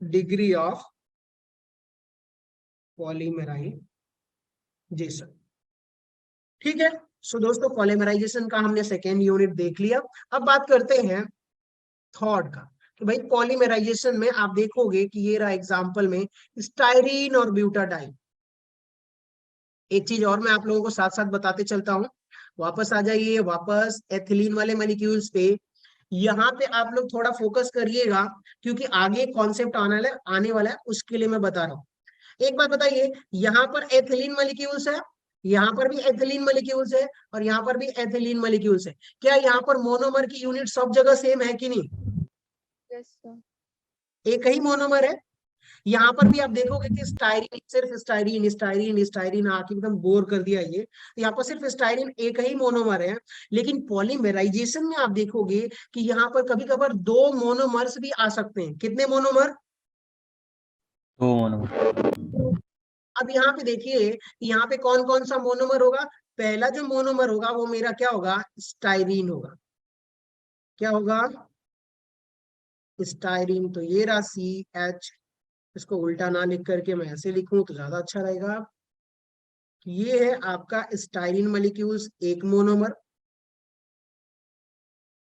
degree of polymerization, ठीक है। सो दोस्तों पॉलीमराइजेशन का हमने सेकेंड यूनिट देख लिया। अब बात करते हैं थर्ड का, कि भाई पॉलीमराइजेशन में आप देखोगे कि ये रहा एग्जांपल में स्टाइरीन और ब्यूटाडाइन। एक चीज और मैं आप लोगों को साथ साथ बताते चलता हूं, वापस आ जाइए वापस एथिलीन वाले मॉलिक्यूल्स पे। यहाँ पे आप लोग थोड़ा फोकस करिएगा क्योंकि आगे कॉन्सेप्ट आने वाला है, उसके लिए मैं बता रहा हूँ। एक बात बताइए, यहाँ पर एथिलीन मॉलिक्यूल्स है, यहाँ पर भी एथिलीन मॉलिक्यूल्स है, और यहाँ पर भी एथिलीन मॉलिक्यूल्स है। क्या यहाँ पर मोनोमर की यूनिट सब जगह सेम है कि नहीं, Yes, sir. एक ही मोनोमर है। यहाँ पर भी आप देखोगे कि स्टाइरिन, सिर्फ स्टाइरिन स्टाइरिन स्टाइरिन आके एकदम बोर कर दिया ये। यहाँ पर सिर्फ स्टाइरिन एक ही मोनोमर है, लेकिन पॉलीमेराइजेशन में आप देखोगे कि यहाँ पर कभी कभार दो मोनोमर्स भी आ सकते हैं। कितने मोनोमर? 2 मोनोमर। अब यहाँ पे देखिए, यहाँ पे कौन कौन सा मोनोमर होगा। पहला जो मोनोमर होगा वो मेरा क्या होगा? स्टाइरिन होगा। क्या होगा? स्टाइरिन। तो ये रहा CH। इसको उल्टा ना लिख करके मैं ऐसे लिखूं तो ज्यादा अच्छा रहेगा। ये है आपका स्टाइरिन मॉलिक्यूल्स, एक मोनोमर।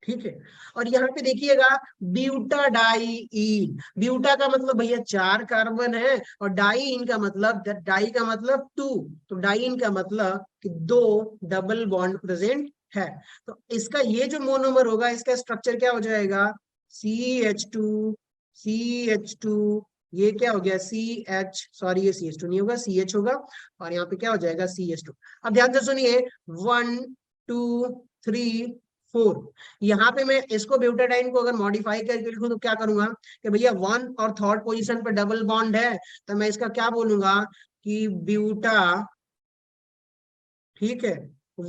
ठीक है। और यहाँ पे देखिएगा ब्यूटाडाइईन। ब्यूटा का मतलब भैया 4 कार्बन है, और डाइईन का मतलब, डाई का मतलब 2, तो डाइईन का मतलब कि 2 डबल बॉन्ड प्रेजेंट है। तो इसका ये जो मोनोमर होगा, इसका स्ट्रक्चर क्या हो जाएगा? CH2 CH2। ये क्या हो गया? CH, सॉरी ये CH2 नहीं होगा, CH होगा। और यहाँ पे क्या हो जाएगा? CH2। अब ध्यान से सुनिए, 1 2 3 4। यहाँ पे मैं इसको ब्यूटाडाइन को अगर मॉडिफाई करके लिखूं तो क्या करूंगा कि भैया 1 और 3rd पोजीशन पे डबल बॉन्ड है, तो मैं इसका क्या बोलूंगा कि ब्यूटा, ठीक है,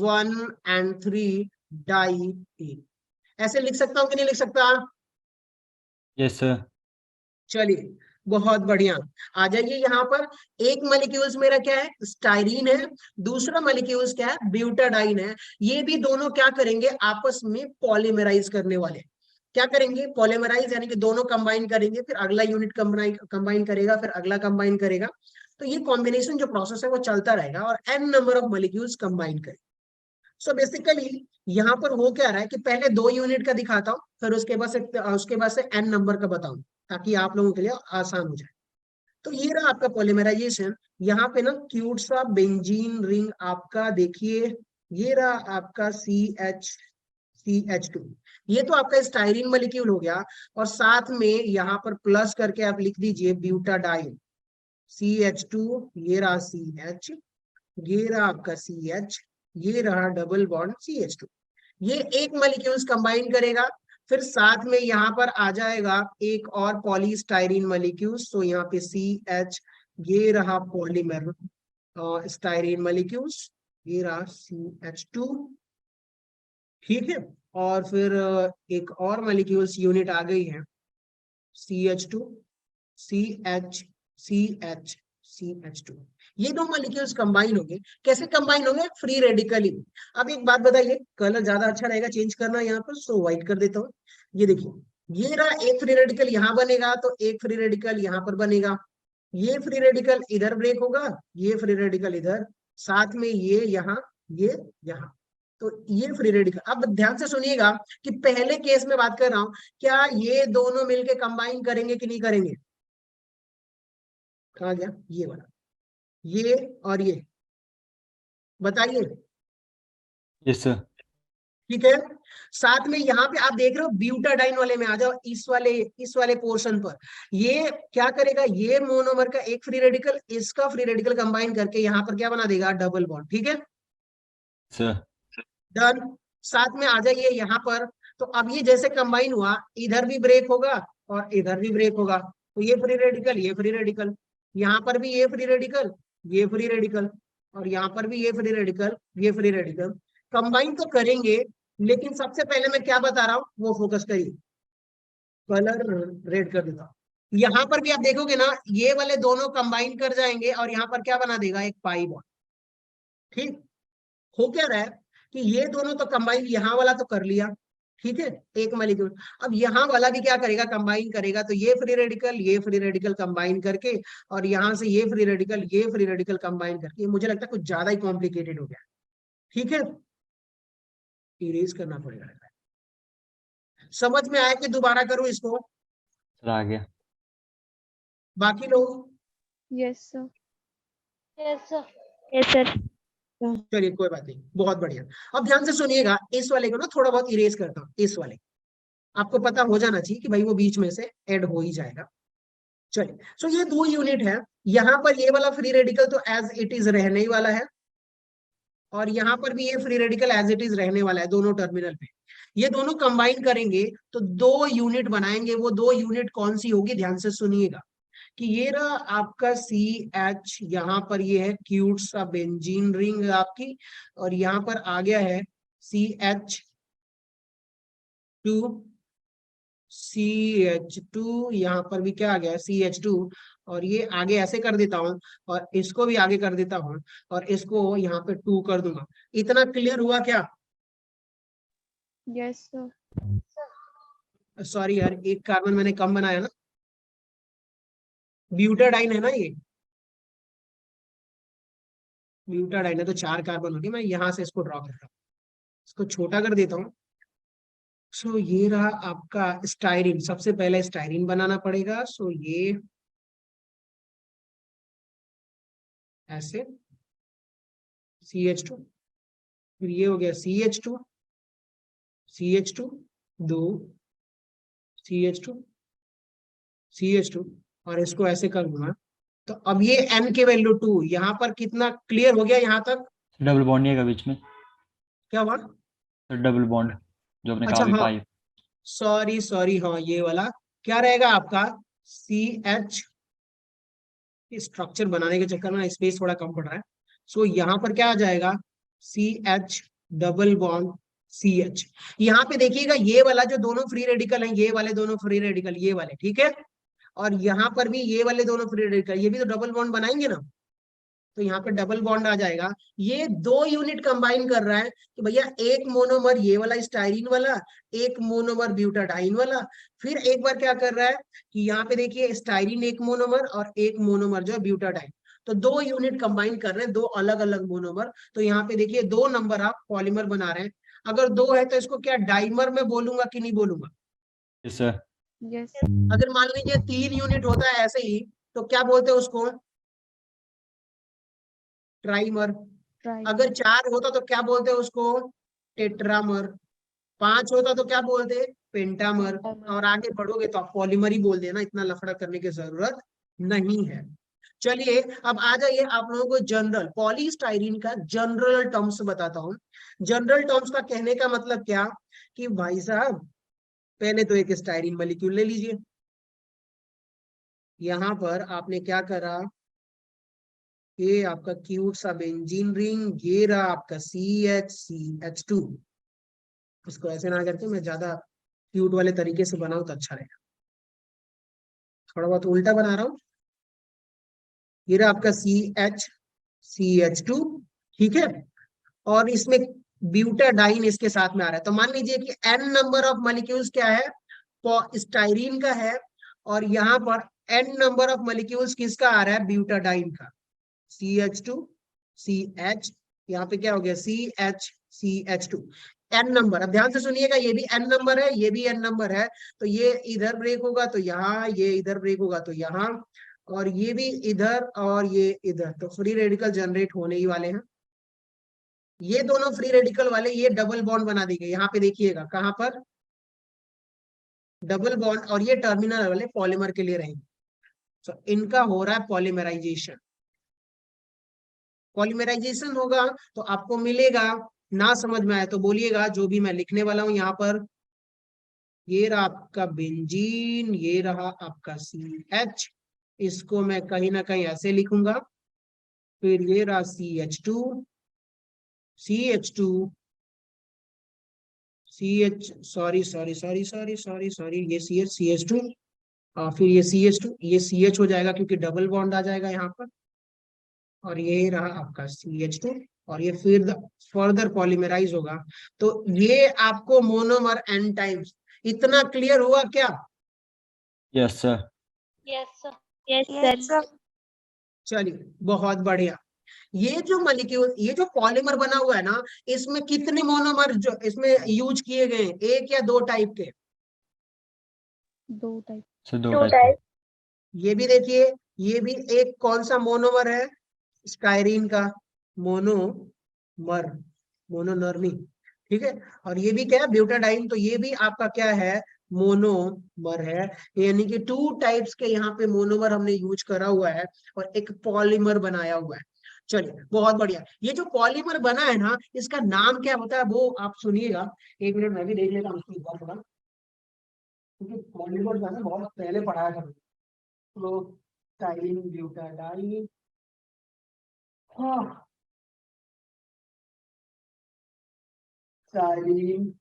1 and 3 डाई। ऐसे लिख सकता हूं कि नहीं लिख सकता? Yes sir. चलिए, बहुत बढ़िया। आ जाइए यहाँ पर। एक मॉलिक्यूल्स मेरा क्या है? स्टाइरीन है। दूसरा मॉलिक्यूल्स क्या है? ब्यूटाडाइन है। ये भी दोनों क्या करेंगे? आपस में पॉलीमराइज करने वाले। क्या करेंगे? पॉलीमराइज, यानी कि दोनों कंबाइन करेंगे, फिर अगला यूनिट कंबाइन करेगा, फिर अगला कंबाइन करेगा। तो ये कॉम्बिनेशन जो प्रोसेस है वो चलता रहेगा और n number of molecules combine करेंगे। सो बेसिकली यहाँ पर हो क्या रहा है कि पहले 2 यूनिट का दिखाता हूँ, फिर उसके बाद से n नंबर का बताऊं, ताकि आप लोगों के लिए आसान हो जाए। तो ये रहा आपका पॉलीमराइजेशन। यहाँ पे ना क्यूट सा बेंजीन रिंग आपका देखिए, ये रहा आपका CH2। ये तो आपका स्टाइरिन मॉलिक्यूल हो गया, और साथ में यहाँ पर प्लस करके आप लिख दीजिए ब्यूटाडाइन। CH2, ये रहा CH, ये रहा आपका CH, ये रहा डबल बॉन्ड CH2। ये एक मॉलिक्यूल्स कंबाइन करेगा, फिर साथ में यहाँ पर आ जाएगा एक और पॉलीस्टाइरीन मॉलिक्यूल्स। तो यहाँ पे CH, ये रहा पॉलीमर स्टाइरीन मॉलिक्यूल्स, ये रहा CH2। ठीक है। और फिर एक और मॉलिक्यूल्स यूनिट आ गई है, CH2 CH CH CH2। ये दो मॉलिक्यूल्स कंबाइन होंगे। कैसे कंबाइन होंगे? Free radically. अब एक बात बताइए, कलर ज्यादा अच्छा रहेगा चेंज करना यहाँ पर, सो व्हाइट कर देता हूँ। ये देखिए, ये रहा एक फ्री रेडिकल यहाँ बनेगा, तो एक फ्री रेडिकल यहाँ पर बनेगा। ये फ्री रेडिकल इधर ब्रेक होगा, ये फ्री रेडिकल इधर, साथ में ये यहाँ, ये यहाँ। तो ये फ्री रेडिकल। अब ध्यान से सुनिएगा कि पहले केस में बात कर रहा हूं, क्या ये दोनों मिलके कंबाइन करेंगे कि नहीं करेंगे? कहा गया? ये वाला, ये और ये, बताइए। Yes sir. ठीक है। साथ में यहाँ पे आप देख रहे हो ब्यूटाडाइन वाले में आ जाओ, इस वाले पोर्शन पर। ये क्या करेगा? ये मोनोमर का एक फ्री रेडिकल, इसका फ्री रेडिकल कंबाइन करके यहाँ पर क्या बना देगा? Double bond. ठीक है, सर। डन। साथ में आ जाइए यहाँ पर। तो अब ये जैसे कंबाइन हुआ, इधर भी ब्रेक होगा और इधर भी ब्रेक होगा। तो ये फ्री रेडिकल, ये फ्री रेडिकल, यहाँ पर भी ये फ्री रेडिकल, ये फ्री रेडिकल, और यहाँ पर भी ये फ्री रेडिकल, ये फ्री रेडिकल। कंबाइन तो करेंगे, लेकिन सबसे पहले मैं क्या बता रहा हूँ वो फोकस करिए। कलर रेड कर देता हूँ। यहाँ पर भी आप देखोगे ना, ये वाले दोनों कंबाइन कर जाएंगे और यहाँ पर क्या बना देगा? एक पाई बॉन्ड। ठीक। हो क्या रहा है कि ये दोनों तो कंबाइन, यहाँ वाला तो कर लिया, ठीक है, एक मॉलिक्यूल। अब यहाँ वाला भी क्या करेगा? कंबाइन करेगा। तो ये फ्री रेडिकल कंबाइन करके, और यहाँ से ये फ्री रेडिकल कंबाइन करके, मुझे लगता है कुछ ज्यादा ही कॉम्प्लिकेटेड हो गया। ठीक है, इरेज करना पड़ेगा। समझ में आया कि दोबारा करूं इसको? सर आ गया। बाकी लोग? Yes, sir. Yes, sir. Yes, sir. चलिए कोई बात नहीं, बहुत बढ़िया। अब ध्यान से सुनिएगा, इस वाले को ना थोड़ा बहुत इरेज करता हूँ। इस वाले आपको पता हो जाना चाहिए कि भाई वो बीच में से ऐड हो ही जाएगा। चलिए, सो ये 2 यूनिट है। यहाँ पर ये वाला फ्री रेडिकल तो एज इट इज रहने ही वाला है, और यहाँ पर भी ये free radical as it is रहने वाला है दोनों टर्मिनल पे। ये दोनों कंबाइन करेंगे तो 2 यूनिट बनाएंगे। वो 2 यूनिट कौन सी होगी, ध्यान से सुनिएगा कि ये रहा आपका CH, यहाँ पर ये है क्यूट सा बेंजीन रिंग आपकी, और यहाँ पर आ गया है CH2, यहाँ पर भी क्या आ गया है CH2, और ये आगे ऐसे कर देता हूं और इसको भी आगे कर देता हूं और इसको यहाँ पे 2 कर दूंगा। इतना क्लियर हुआ क्या? Yes, sir. सॉरी यार, एक कार्बन मैंने कम बनाया ना, ब्यूटाडाइन है ना ये, ब्यूटाडाइन है तो 4 कार्बन हो गए। मैं यहां से इसको ड्रॉ करता हूँ, इसको छोटा कर देता हूँ। सो ये रहा आपका स्टाइरिन। सबसे पहले स्टाइरिन बनाना पड़ेगा। सो ये ऐसे CH2, फिर ये हो गया CH2, 2 CH2 और इसको ऐसे कर दूंगा। तो अब ये N के वैल्यू 2, यहाँ पर कितना क्लियर हो गया यहाँ तक? डबल बॉन्ड नहीं है बीच में, क्या हुआ? तो डबल बॉन्ड जो आपने कहा अच्छा अभी हाँ, 5। सॉरी हाँ, ये वाला क्या रहेगा आपका CH। स्ट्रक्चर बनाने के चक्कर में स्पेस थोड़ा कम पड़ रहा है। सो यहाँ पर क्या आ जाएगा CH डबल बॉन्ड CH। यहाँ पे देखिएगा ये वाला जो दोनों फ्री रेडिकल हैं, ये वाले दोनों फ्री रेडिकल, ये वाले, ठीक है, और यहाँ पर भी ये वाले दोनों फ्री रेडिकल, ये भी तो डबल बॉन्ड बनाएंगे ना, तो यहाँ पे डबल बॉन्ड आ जाएगा। ये 2 यूनिट कंबाइन कर रहा है कि भैया एक मोनोमर ये वाला स्टाइरिन वाला, एक मोनोमर ब्यूटाडाइन वाला। फिर एक बार क्या कर रहा है कि यहाँ पे देखिए स्टाइरिन एक मोनोमर और एक मोनोमर जो है ब्यूटाडाइन, तो 2 यूनिट कंबाइन कर रहे हैं, 2 अलग अलग मोनोमर। तो यहाँ पे देखिए 2 नंबर आप पॉलीमर बना रहे हैं। अगर 2 है तो इसको क्या डाइमर में बोलूंगा कि नहीं बोलूंगा? Yes sir. Yes. अगर मान लीजिए 3 यूनिट होता है ऐसे ही, तो क्या बोलते हैं उसको? ट्राइमर। Try. अगर 4 होता तो क्या बोलते हैं उसको? टेट्रामर। 5 होता तो क्या बोलते? पेंटामर। Pentamer. और आगे बढ़ोगे तो आप पॉलीमर ही बोल देना, इतना लफड़ा करने की जरूरत नहीं है। चलिए अब आ जाइए आप लोगों को जनरल पॉलीस्टाइरीन का जनरल टर्म्स बताता हूँ। जनरल टर्म्स का कहने का मतलब क्या कि भाई साहब पहले तो एक स्टाइरीन मॉलिक्यूल ले लीजिए। यहां पर आपने क्या करा, ये आपका क्यूट सा बेंजीन रिंग, ये रहा आपका CH2। इसको ऐसे ना करके मैं ज्यादा क्यूट वाले तरीके से बनाऊं तो अच्छा रहेगा, थोड़ा बहुत उल्टा बना रहा हूँ। ये रहा आपका CH2, ठीक है, और इसमें ब्यूटाडाइन इसके साथ में आ रहा है। तो मान लीजिए कि n नंबर ऑफ मॉलिक्यूल्स क्या है, स्टाइरीन का है, और यहाँ पर n नंबर ऑफ मॉलिक्यूल्स किसका आ रहा है, ब्यूटाडाइन का। CH2 CH, यहाँ पे क्या हो गया CH2 n नंबर। अब ध्यान से सुनिएगा, ये भी n नंबर है, ये भी n नंबर है, तो ये इधर ब्रेक होगा तो यहाँ, ये इधर ब्रेक होगा तो यहाँ, और ये भी इधर और ये इधर, तो फ्री रेडिकल जनरेट होने ही वाले हैं। ये दोनों फ्री रेडिकल वाले ये डबल बॉन्ड बना देंगे। यहाँ पे देखिएगा कहां पर डबल बॉन्ड, और ये टर्मिनल वाले पॉलीमर के लिए रहेंगे। तो इनका हो रहा है पॉलीमराइजेशन। पॉलीमराइजेशन होगा तो आपको मिलेगा, ना समझ में आए तो बोलिएगा, जो भी मैं लिखने वाला हूं यहाँ पर, ये रहा आपका बेंजीन, ये रहा आपका CH, इसको मैं कहीं ना कहीं ऐसे लिखूंगा, फिर ये रहा CH2 CH, सॉरी ये CH2, फिर ये CH2, ये CH हो जाएगा क्योंकि डबल बॉन्ड आ जाएगा यहाँ पर, और ये रहा आपका CH2, और ये फिर फर्दर पॉलीमराइज होगा। तो ये आपको मोनोमर n टाइम्स। इतना क्लियर हुआ क्या? Yes sir. Yes, sir. Yes, sir. चलिए बहुत बढ़िया। ये जो मॉलिक्यूल, ये जो पॉलीमर बना हुआ है ना, इसमें कितने मोनोमर जो इसमें यूज किए गए हैं, 1 या 2 टाइप के? 2 type. Sir 2 type. ये भी देखिए, ये भी एक कौन सा मोनोमर है, स्टाइरीन का मोनोमर, मोनोमर नहीं, ठीक है, और ये भी क्या है, ब्यूटाडाइन, तो ये भी आपका क्या है, मोनोमर है। यानी कि 2 टाइप्स के यहाँ पे मोनोमर हमने यूज करा हुआ है और एक पॉलीमर बनाया हुआ है। चलिए बहुत बढ़िया। ये जो पॉलीमर बना है ना, इसका नाम क्या होता है वो आप सुनिएगा। एक मिनट मैं भी देख लेता हूँ उसको एक बार थोड़ा, क्योंकि पॉलीमर का ना बहुत पहले पढ़ाया था। तो स्टाइलिन ब्यूटाडाइन, हाँ स्टाइलिन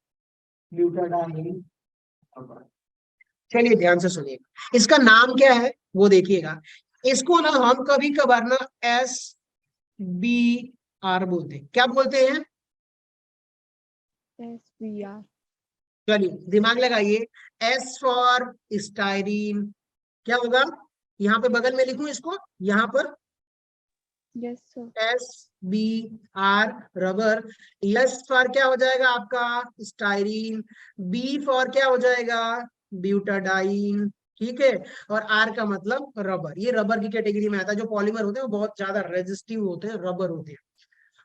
ब्यूटाडाइन। चलिए ध्यान से सुनिएगा, इसका नाम क्या है वो देखिएगा। इसको ना हम कभी कभार ना SBR बोलते हैं। क्या बोलते हैं? SBR। चलिए दिमाग लगाइए। S फॉर स्टाइरीन, क्या होगा? यहाँ पे बगल में लिखूं इसको, यहाँ पर yes sir. SBR rubber. S for क्या हो जाएगा आपका? स्टाइरीन। B फॉर क्या हो जाएगा? ब्यूटाडाइन। ठीक है, और R का मतलब रबर। ये रबर की कैटेगरी में आता है। जो पॉलीमर होते हैं वो बहुत ज्यादा रेजिस्टिव होते हैं, रबर होते हैं।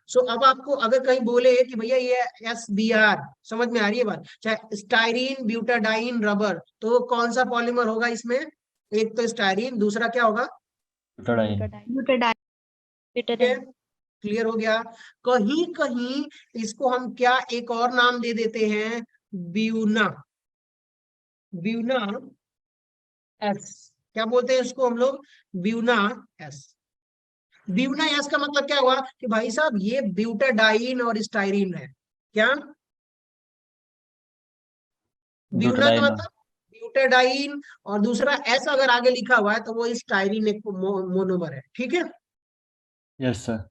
सो अब आपको अगर कहीं बोले कि भैया ये SBR, समझ में आ रही है बात? चाहे स्टाइरीन ब्यूटाडाइन रबर, तो कौन सा पॉलीमर होगा इसमें? एक तो स्टाइरीन, दूसरा क्या होगा? ब्यूटाडाइन। ठीक है, क्लियर हो गया। कहीं कहीं इसको हम क्या एक और नाम दे देते हैं? ब्यूना। ब्यूना एस, क्या बोलते हैं इसको हम लोग? Buena S. ब्यूना एस का मतलब क्या हुआ कि भाई साहब ये ब्यूटाडाइन और स्टाइरीन है। क्या? ब्यूना का ब्यूटाडाइन। मतलब ब्यूटाडाइन, और दूसरा एस अगर आगे लिखा हुआ है तो वो स्टाइरीन एक मोनोमर है। ठीक है, यस सर।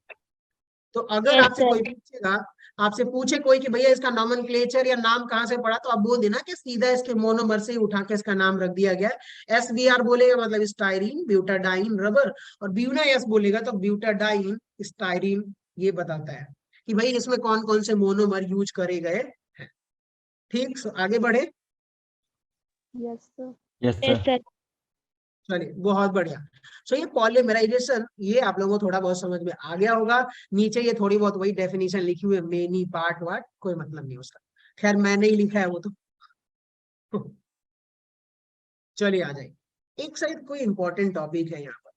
तो अगर यस आपसे सर। कोई पूछेगा, आपसे पूछे कोई कि भैया इसका नॉमेनक्लेचर या नाम कहाँ से पढ़ा, तो आप बोल देना कि सीधा इसके मोनोमर से ही उठा के इसका नाम रख दिया गया है। SBR बोलेगा मतलब स्टाइरीन ब्यूटाडाइन रबर, और ब्यूना एस बोलेगा तो ब्यूटाडाइन स्टाइरीन। ये बताता है कि भाई इसमें कौन कौन से मोनोमर यूज करे गए हैं। ठीक, सो आगे बढ़े। Yes sir. Yes yes sir. Sir. चलिए बहुत बढ़िया। सो ये पॉलीमराइजेशन, ये आप लोगों को थोड़ा बहुत समझ में आ गया होगा। नीचे ये थोड़ी बहुत वही डेफिनेशन लिखी हुई है, मेनी पार्ट वार्ट, कोई मतलब नहीं उसका। खैर मैंने ही लिखा है वो तो। चलिए आ जाइए, एक साइड कोई इंपॉर्टेंट टॉपिक है यहाँ पर।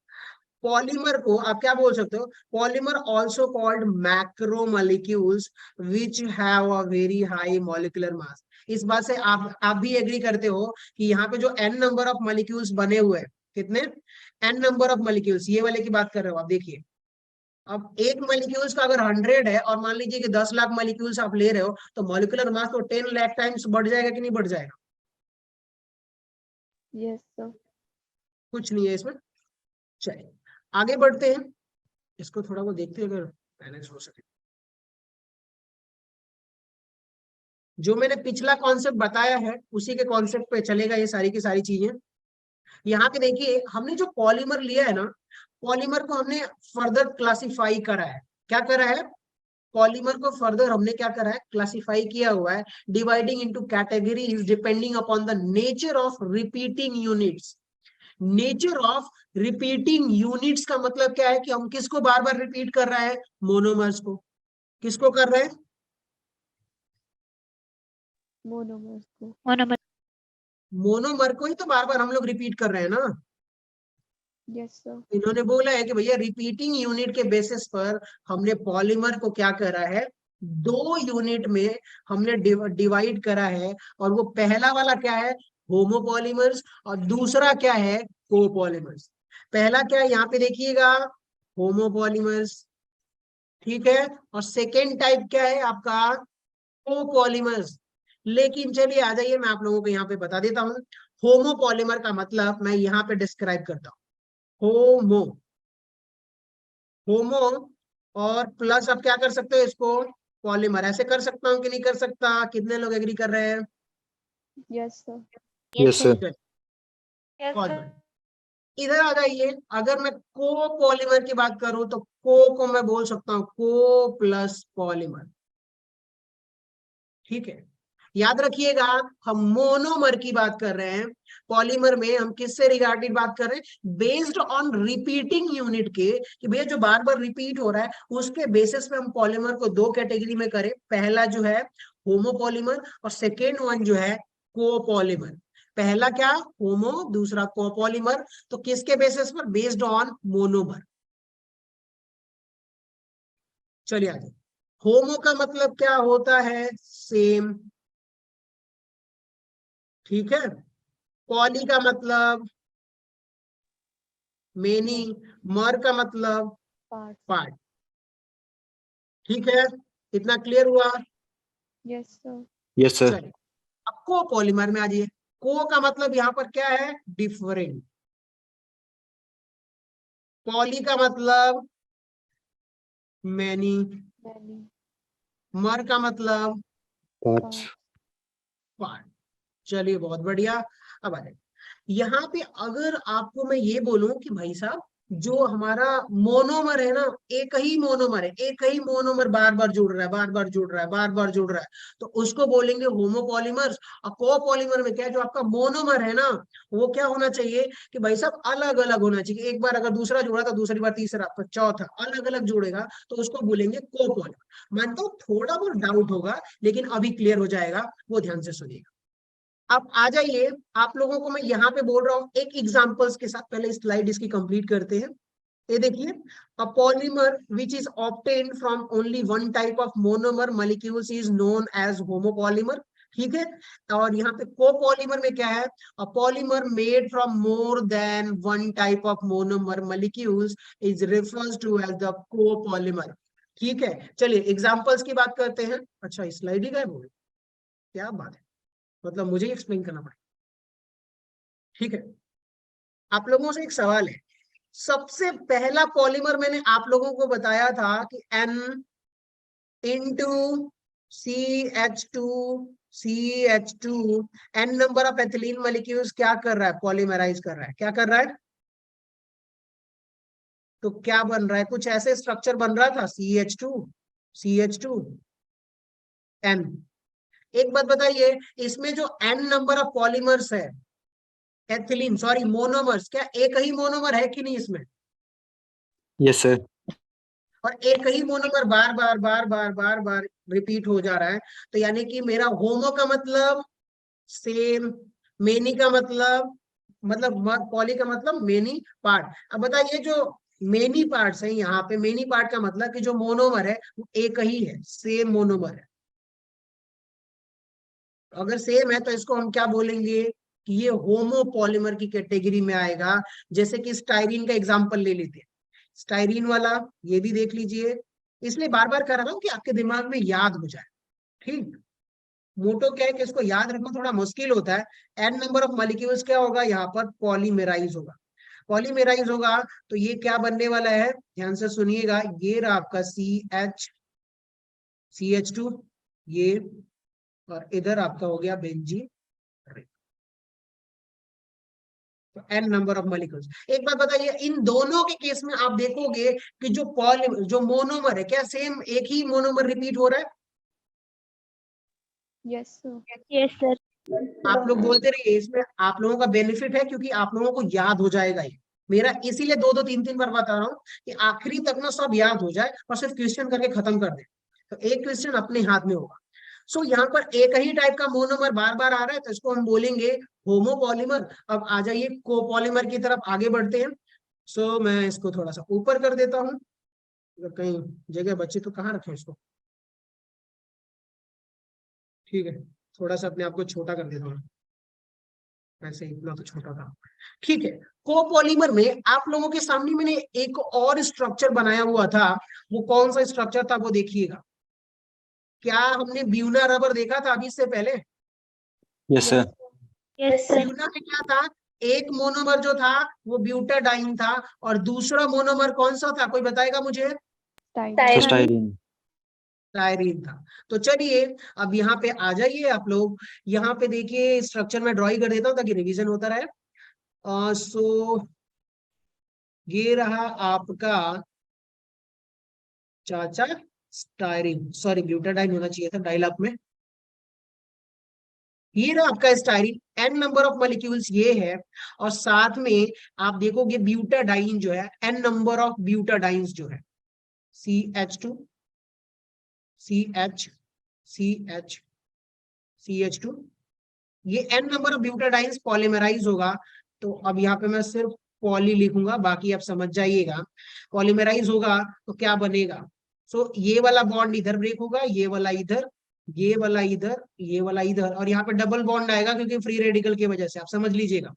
पॉलीमर को आप क्या बोल सकते हो? Polymer also called macromolecules which have a very high molecular mass. इस बात से आप भी एग्री करते हो कि यहाँ पे जो n नंबर ऑफ मॉलिक्यूल्स बने हुए हैं, कितने n नंबर ऑफ मॉलिक्यूल्स, ये वाले की बात कर रहे हो आप। देखिए अब एक मॉलिक्यूल्स का अगर 100 है और मान लीजिए कि 10 लाख मॉलिक्यूल्स आप ले रहे हो, तो मॉलिक्यूलर मास तो 10 लाख टाइम्स बढ़ जाएगा कि नहीं बढ़ जाएगा? Yes sir. कुछ नहीं है इसमें। चलिए आगे बढ़ते हैं, इसको थोड़ा वो देखते हैं अगर बैलेंस हो सके। जो मैंने पिछला कॉन्सेप्ट बताया है उसी के कॉन्सेप्ट पे चलेगा ये सारी की सारी चीजें। यहाँ पे देखिए हमने जो पॉलीमर लिया है ना, पॉलीमर को हमने फर्दर क्लासिफाई करा है। क्या करा है? पॉलीमर को फर्दर हमने क्या करा है? क्लासिफाई किया हुआ है, dividing into categories depending upon the nature of repeating units. Nature of repeating units का मतलब क्या है कि हम किसको बार बार रिपीट कर रहे हैं? मोनोमर्स को। किसको कर रहे हैं? मोनोमर्स को। मोनोमर को ही तो बार बार हम लोग रिपीट कर रहे हैं ना। Yes sir. इन्होंने बोला है कि भैया रिपीटिंग यूनिट के बेसिस पर हमने पॉलीमर को क्या करा है? 2 यूनिट में हमने डिवाइड करा है। और वो पहला वाला क्या है? होमोपॉलीमर्स, और दूसरा क्या है? कोपॉलीमर्स। पहला क्या है यहाँ पे देखिएगा? होमोपॉलीमर्स। ठीक है, और सेकेंड टाइप क्या है आपका? कोपॉलीमर्स। लेकिन चलिए आ जाइए, मैं आप लोगों को यहाँ पे बता देता हूँ। होमोपॉलीमर का मतलब मैं यहाँ पे डिस्क्राइब करता हूँ। होमो, होमो, और प्लस आप क्या कर सकते हो इसको? पॉलीमर। ऐसे कर सकता हूँ कि नहीं कर सकता? कितने लोग एग्री कर रहे हैं? Yes sir. Yes sir. चलिए, यस बहुत सर। बढ़िया। इधर आ जाइए, अगर मैं को पॉलीमर की बात करूं तो को मैं बोल सकता हूँ को प्लस पॉलीमर। ठीक है, याद रखिएगा हम मोनोमर की बात कर रहे हैं। पॉलीमर में हम किससे रिगार्डेड बात कर रहे हैं? बेस्ड ऑन रिपीटिंग यूनिट के, कि भैया जो बार बार रिपीट हो रहा है उसके बेसिस पे हम पॉलीमर को 2 कैटेगरी में करें। पहला जो है होमोपॉलीमर, और सेकेंड वन जो है कोपॉलीमर। पहला क्या? होमो, दूसरा कोपॉलीमर। तो किसके बेसिस पर? Based on monomer. चलिए आगे। होमो का मतलब क्या होता है? सेम, ठीक है। पॉली का मतलब मेनी, मर का मतलब Part. पार्ट, ठीक है। इतना क्लियर हुआ? Yes, sir. Yes, sir. चलिए अब को पॉलीमर में आ जाइए। को का मतलब यहाँ पर क्या है? डिफरेंट। पॉली का मतलब मैनी, Many. मर का मतलब Parts. पार्ट। चलिए बहुत बढ़िया। अब आ जाइए यहाँ पे। अगर आपको मैं ये बोलूं कि भाई साहब जो हमारा मोनोमर है ना, एक ही मोनोमर है, एक ही मोनोमर बार बार जुड़ रहा है, बार बार जुड़ रहा है, बार बार जुड़ रहा है, तो उसको बोलेंगे होमोपॉलीमर्स। और कोपॉलीमर में क्या है? जो आपका मोनोमर है ना, वो क्या होना चाहिए कि भाई साहब अलग अलग होना चाहिए। एक बार अगर दूसरा जुड़ा तो दूसरी बार तीसरा, फिर चौथा अलग अलग जुड़ेगा, तो उसको बोलेंगे कोपॉलीमर। मानता हूँ थोड़ा बहुत डाउट होगा, लेकिन अभी क्लियर हो जाएगा, वो ध्यान से सुनिएगा। अब आ जाइए, आप लोगों को मैं यहाँ पे बोल रहा हूँ एक एग्जांपल्स के साथ। पहले स्लाइड इसकी कंप्लीट करते हैं। ये देखिए, a polymer which is obtained from only one type of monomer molecules is known as homopolymer, ठीक है। और यहाँ पे कोपॉलीमर में क्या है? A polymer made from more than one type of monomer molecules is refers to as the copolymer, ठीक है। चलिए एग्जांपल्स की बात करते हैं। अच्छा स्लाइड ही गायब हो गई, क्या बात है, मतलब मुझे ही एक्सप्लेन करना पड़ेगा, ठीक है। आप लोगों से एक सवाल है। सबसे पहला पॉलीमर मैंने आप लोगों को बताया था कि N into CH2 N number of ethylene molecules क्या कर रहा है? पॉलीमराइज कर रहा है। क्या कर रहा है? तो क्या बन रहा है? कुछ ऐसे स्ट्रक्चर बन रहा था, CH2 N। एक बात बताइए, इसमें जो N नंबर ऑफ पॉलीमर्स है, एथिलीन सॉरी मोनोमर्स, क्या एक ही मोनोमर है कि नहीं इसमें? Yes, sir. और एक ही मोनोमर बार बार बार बार बार बार रिपीट हो जा रहा है, तो यानी कि मेरा होमो का मतलब सेम, मेनी का मतलब पॉली का मतलब मेनी पार्ट। अब बताइए जो मेनी पार्ट्स हैं यहाँ पे, मेनी पार्ट का मतलब कि जो मोनोमर है वो एक ही है, सेम मोनोमर है। अगर सेम है तो इसको हम क्या बोलेंगे कि ये होमोपॉलीमर की कैटेगरी में आएगा। जैसे कि स्टाइरीन का एग्जांपल ले लेते हैं, स्टाइरीन वाला ये भी देख लीजिए। इसलिए बार बार कर रहा हूं कि आपके दिमाग में याद हो जाए, ठीक। मोटो क्या है कि इसको याद रखना थोड़ा मुश्किल होता है। एन नंबर ऑफ मॉलिक्यूल्स क्या होगा यहाँ पर? पॉलीमेराइज होगा। पॉलीमेराइज होगा तो ये क्या बनने वाला है? ध्यान से सुनिएगा, ये रहा आपका CH2, ये, और इधर आपका हो गया बेंजीन। तो एन नंबर ऑफ मॉलिक्यूल्स। एक बात बताइए, इन दोनों के केस में आप देखोगे कि जो मोनोमर है, क्या सेम एक ही मोनोमर रिपीट हो रहा है? Yes, sir. Yes, sir. आप लोग बोलते रहिए, इसमें आप लोगों का बेनिफिट है क्योंकि आप लोगों को याद हो जाएगा ये। मेरा इसीलिए दो दो तीन तीन बार बता रहा हूँ कि आखिरी तक ना सब याद हो जाए और सिर्फ क्वेश्चन करके खत्म कर दे, तो एक क्वेश्चन अपने हाथ में होगा। सो यहाँ पर एक ही टाइप का मोनोमर बार बार आ रहा है, तो इसको हम बोलेंगे होमोपॉलीमर। अब आ जाइए कोपॉलीमर की तरफ आगे बढ़ते हैं। सो मैं इसको थोड़ा सा ऊपर कर देता हूँ, अगर कहीं जगह बची तो कहाँ रखें इसको, ठीक है। थोड़ा सा अपने आप को छोटा कर देता हूँ, वैसे इतना तो छोटा था, ठीक है। कोपॉलीमर में आप लोगों के सामने मैंने एक और स्ट्रक्चर बनाया हुआ था। वो कौन सा स्ट्रक्चर था वो देखिएगा। क्या हमने ब्यूना रबर देखा था अभी से पहले? Yes, sir. Yes, sir. Buena में क्या था? एक मोनोमर जो था वो ब्यूटाडाइन था, और दूसरा मोनोमर कौन सा था? कोई बताएगा मुझे? So styrene. स्टायरीन था। तो चलिए अब यहाँ पे आ जाइए आप लोग। यहाँ पे देखिए स्ट्रक्चर में ड्रॉइंग कर देता हूँ ताकि रिवीजन होता रहे। सो ये रहा आपका चाचा स्टायरीन, सॉरी ब्यूटाडाइन होना चाहिए था डायलॉग में। ये रहा आपका styrene, n number of molecules ये है, और साथ में आप देखोगे ब्यूटाडाइन जो है, एन नंबर ऑफ ब्यूटाडाइंस जो है, CH2 CH CH CH2, ये एन नंबर ऑफ ब्यूटाडाइंस पॉलीमराइज होगा। तो अब यहाँ पे मैं सिर्फ पॉली लिखूंगा, बाकी आप समझ जाइएगा। पॉलीमराइज होगा तो क्या बनेगा? सो ये वाला बॉन्ड इधर ब्रेक होगा, ये वाला इधर, ये वाला इधर, ये वाला इधर, और यहाँ पे डबल बॉन्ड आएगा क्योंकि फ्री रेडिकल की वजह से, आप समझ लीजिएगा।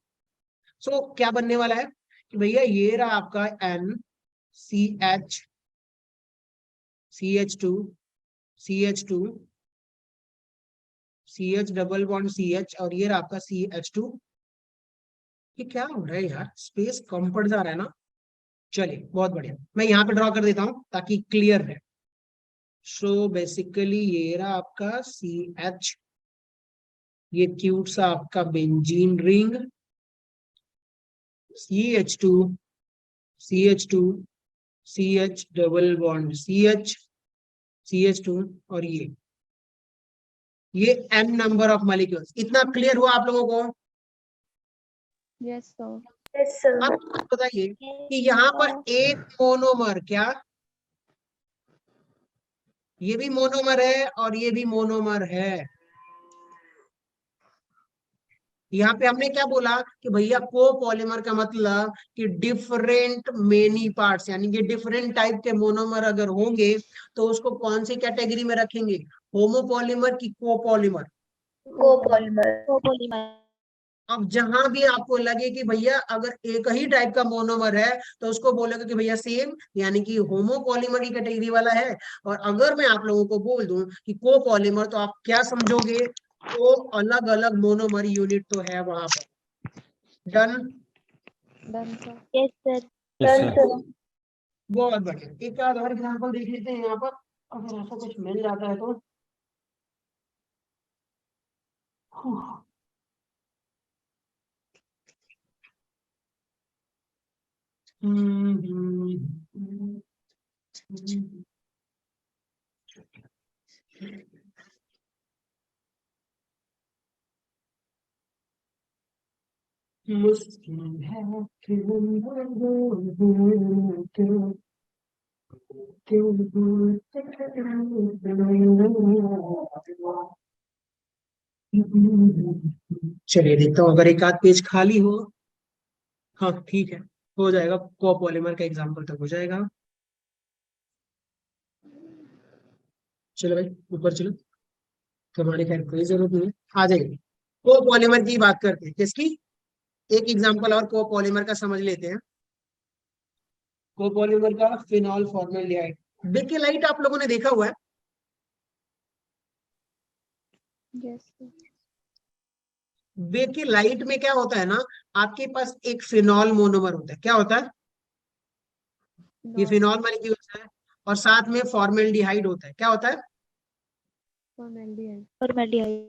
सो क्या बनने वाला है कि भैया ये रहा आपका NCH, CH2, CH2, CH double bond CH, और ये रहा आपका CH2। ये क्या हो रहा है यार, स्पेस कम पड़ जा रहा है ना। चलिए बहुत बढ़िया, मैं यहाँ पे ड्रॉ कर देता हूँ ताकि क्लियर रहे। सो बेसिकली ये रहा आपका CH, ये क्यूट सा आपका benzene ring, CH2, CH2, CH double bond CH, CH2, और ये n नंबर ऑफ मॉलिक्यूल्स। इतना क्लियर हुआ आप लोगों को? Yes, sir. Yes, sir. अब बताइए कि यहाँ पर एक मोनोमर, क्या ये भी मोनोमर है और ये भी मोनोमर है। यहाँ पे हमने क्या बोला कि भैया कोपॉलीमर का मतलब कि डिफरेंट मेनी पार्ट्स, यानी कि डिफरेंट टाइप के मोनोमर अगर होंगे तो उसको कौन सी कैटेगरी में रखेंगे, होमोपॉलीमर की कोपॉलीमर? Copolymer. Copolymer. अब जहां भी आपको लगे कि भैया अगर एक ही टाइप का मोनोमर है तो उसको बोलोगे कि भैया सेम, यानी कि होमोपॉलीमर की कैटेगरी वाला है। और अगर मैं आप लोगों को बोल दूं कि कोपॉलीमर, तो आप क्या समझोगे, तो अलग अलग मोनोमर यूनिट तो है वहां पर। Done? Done, sir. Yes, sir. Yes, Done, sir. sir. बहुत बढ़िया, एक आध और एग्जाम्पल देख लेते हैं यहाँ पर, अगर ऐसा कुछ मिल जाता है तो। मुश्किल है चलिए देखता हूँ अगर एक आध पेज खाली हो। हाँ ठीक है, हो जाएगा, कोपॉलीमर का एग्जाम्पल तक हो जाएगा। चलो भाई ऊपर चलो, तुम्हारी खैर कोई जरूरत नहीं है, आ जाइए। कोपॉलीमर की बात करते हैं, किसकी? एक एग्जाम्पल और कोपॉलीमर का समझ लेते हैं। कोपॉलीमर का फिनॉल फॉर्मेल्डिहाइड, बेकेलाइट आप लोगों ने देखा हुआ है। Yes, sir. बेकेलाइट में क्या होता है ना, आपके पास एक फिनॉल मोनोमर होता है, क्या होता है, ये No. फिनॉल मॉलिक्यूल्स है, और साथ में फॉर्मेल्डिहाइड होता है, क्या होता है? Formaldehyde. Formaldehyde.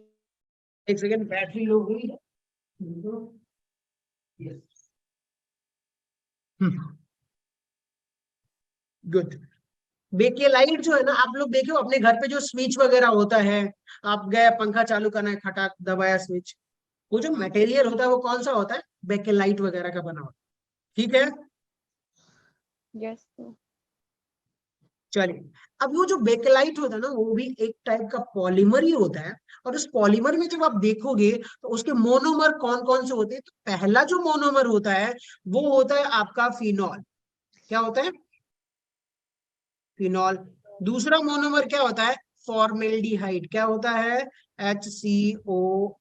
एक सेकेंड, बैटरी लो हुई है। गुड। बेकेलाइट जो है ना, आप लोग देखो अपने घर पे जो स्विच वगैरह होता है, आप गए पंखा चालू करना है, खटाक दबाया स्विच, वो जो मटेरियल होता है वो कौन सा होता है, बेकेलाइट वगैरह का बना होता है, ठीक है। Yes, sir. चलिए, अब वो जो बेकेलाइट होता है ना, वो भी एक टाइप का पॉलीमर ही होता है। और उस पॉलीमर में जब आप देखोगे तो उसके मोनोमर कौन कौन से होते हैं, तो पहला जो मोनोमर होता है वो होता है आपका फिनॉल, क्या होता है, फिनॉल। दूसरा मोनोमर क्या होता है, फॉर्मेल्डिहाइड, क्या होता है, HCOH,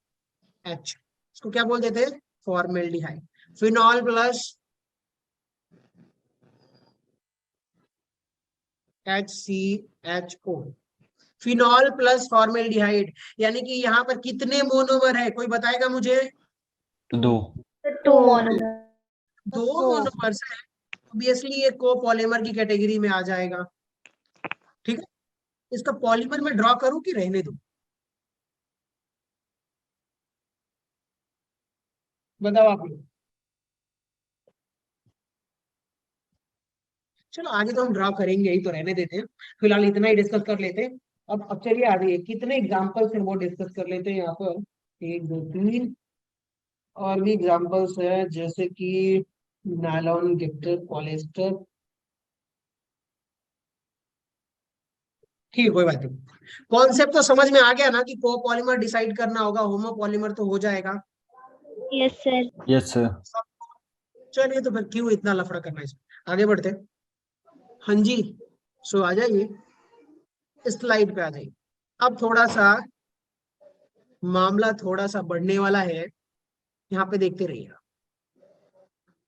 इसको क्या बोल देते हैं, formaldehyde. Phenol plus HCHO, phenol plus formaldehyde, यानी कि यहाँ पर कितने मोनोमर है, कोई बताएगा मुझे? 2. Two monomer. दो मोनोमर्स है, ऑब्वियसली ये कोपॉलीमर की कैटेगरी में आ जाएगा, ठीक है। इसका पॉलीमर में ड्रॉ करूं कि रहने दूं, बताओ आप लोग। चलो आगे तो हम ड्रॉ करेंगे ही, तो रहने देते हैं, फिलहाल इतना ही डिस्कस कर लेते हैं। अब चलिए आगे कितने एग्जांपल्स हैं वो डिस्कस कर लेते हैं यहाँ पर, 1 2 3 और भी एग्जांपल्स है, जैसे कि नायलॉन, गिफ्टर, पॉलिएस्टर। ठीक है, कोई बात नहीं, कॉन्सेप्ट तो समझ में आ गया ना कि कोपॉलीमर डिसाइड करना होगा, होमोपॉलीमर तो हो जाएगा। Yes, sir. Yes, sir. चलिए तो फिर क्यों इतना लफड़ा करना है इसमें, आगे बढ़ते हैं। हाँ जी, सो आ जाइए। स्लाइड पे आ जाइए। अब थोड़ा सा मामला थोड़ा सा बढ़ने वाला है, यहाँ पे देखते रहिएगा।